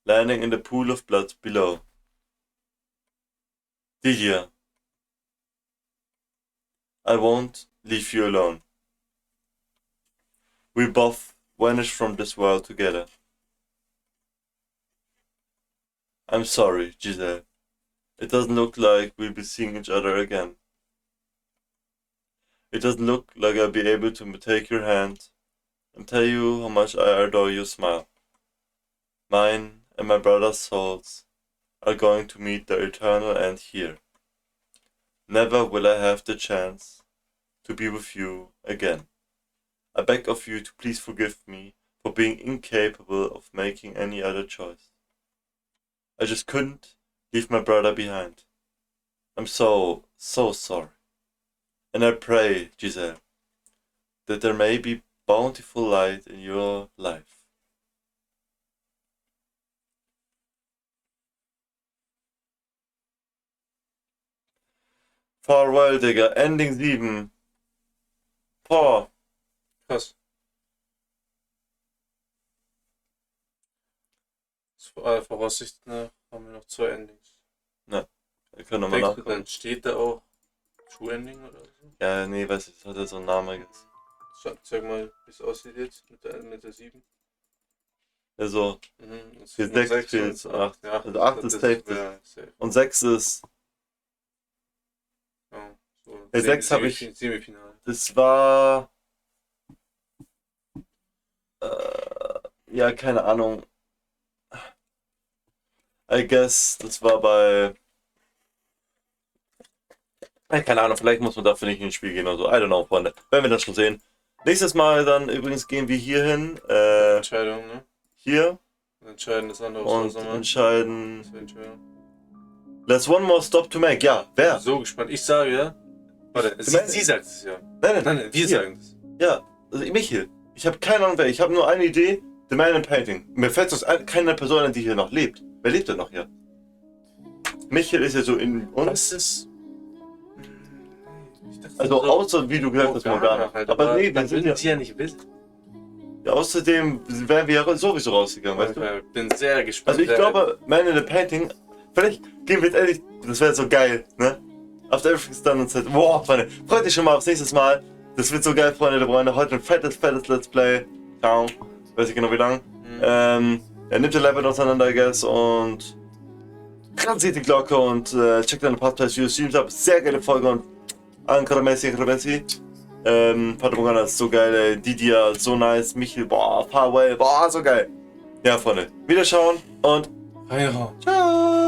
landing in the pool of blood below. Didier, I won't leave you alone. We both vanish from this world together. I'm sorry, Giselle. It doesn't look like we'll be seeing each other again. It doesn't look like I'll be able to take your hand and tell you how much I adore your smile. Mine and my brother's souls are going to meet their eternal end here. Never will I have the chance to be with you again. I beg of you to please forgive me for being incapable of making any other choice. I just couldn't leave my brother behind. I'm so sorry. And I pray, Giselle, that there may be bountiful light in your life. Farewell, Digga. Ending 7. Boah. Krass. Aller Voraussicht nach haben wir noch 2 Endings. Na, wir können nochmal Denkst du, nachgucken. dann steht da auch True Ending oder so? Ja, nee, weiß ich, das hat ja so einen Namen jetzt. Sag mal, wie es aussieht jetzt mit der 7. Also, Und 4, 6, 4, und 8. Ja, Also 8 ist safe. ja, safe. Und 6 ist. Ja, so Ja, 6 habe ich. Semifinale. Das war. Ja, keine Ahnung. I guess, das war bei. Keine Ahnung, vielleicht muss man dafür nicht ins Spiel gehen oder so. I don't know, Freunde. Werden wir das schon sehen. Nächstes Mal dann übrigens gehen wir hier hin. Entscheidung, ne? Hier. Und entscheiden das andere Und entscheiden. Das wäre Entscheidung. There's one more stop to make. Ja, wer? So gespannt. Ich sage ja. Warte, sie sagt es ja. Nein, wir sagen es. Ja, also Michael. Ich habe keine Ahnung wer. Ich habe nur eine Idee. The Man in Painting. Mir fällt sonst keine Person an, die hier noch lebt. Wer lebt denn noch hier? Michael ist ja so in uns. Was ist? Also außer, wie du gesagt hast, Morgana. Halt, aber nee, dann sind würden sie ja nicht wissen. Ja, außerdem wären wir ja sowieso rausgegangen, weißt du? Ich bin sehr gespannt. Also ich glaube, Man in the Painting, vielleicht gehen wir jetzt ehrlich, das wäre so geil, ne? After everything's done and said, boah, Freunde, freut euch schon mal aufs nächste Mal. Das wird so geil, Freunde der Freunde. Heute ein fettes Let's Play. Ciao. Weiß ich genau wie lang. Ja, nimmt ihr Level auseinander, I guess, und seht die Glocke und checkt deine Podcast-Videos ab. Sehr geile Folge und Fata Morgana ist so geil, ey. Didier, so nice. Michael, boah, Farewell, boah, so geil. Ja, Freunde, wiederschauen und Ciao. ciao.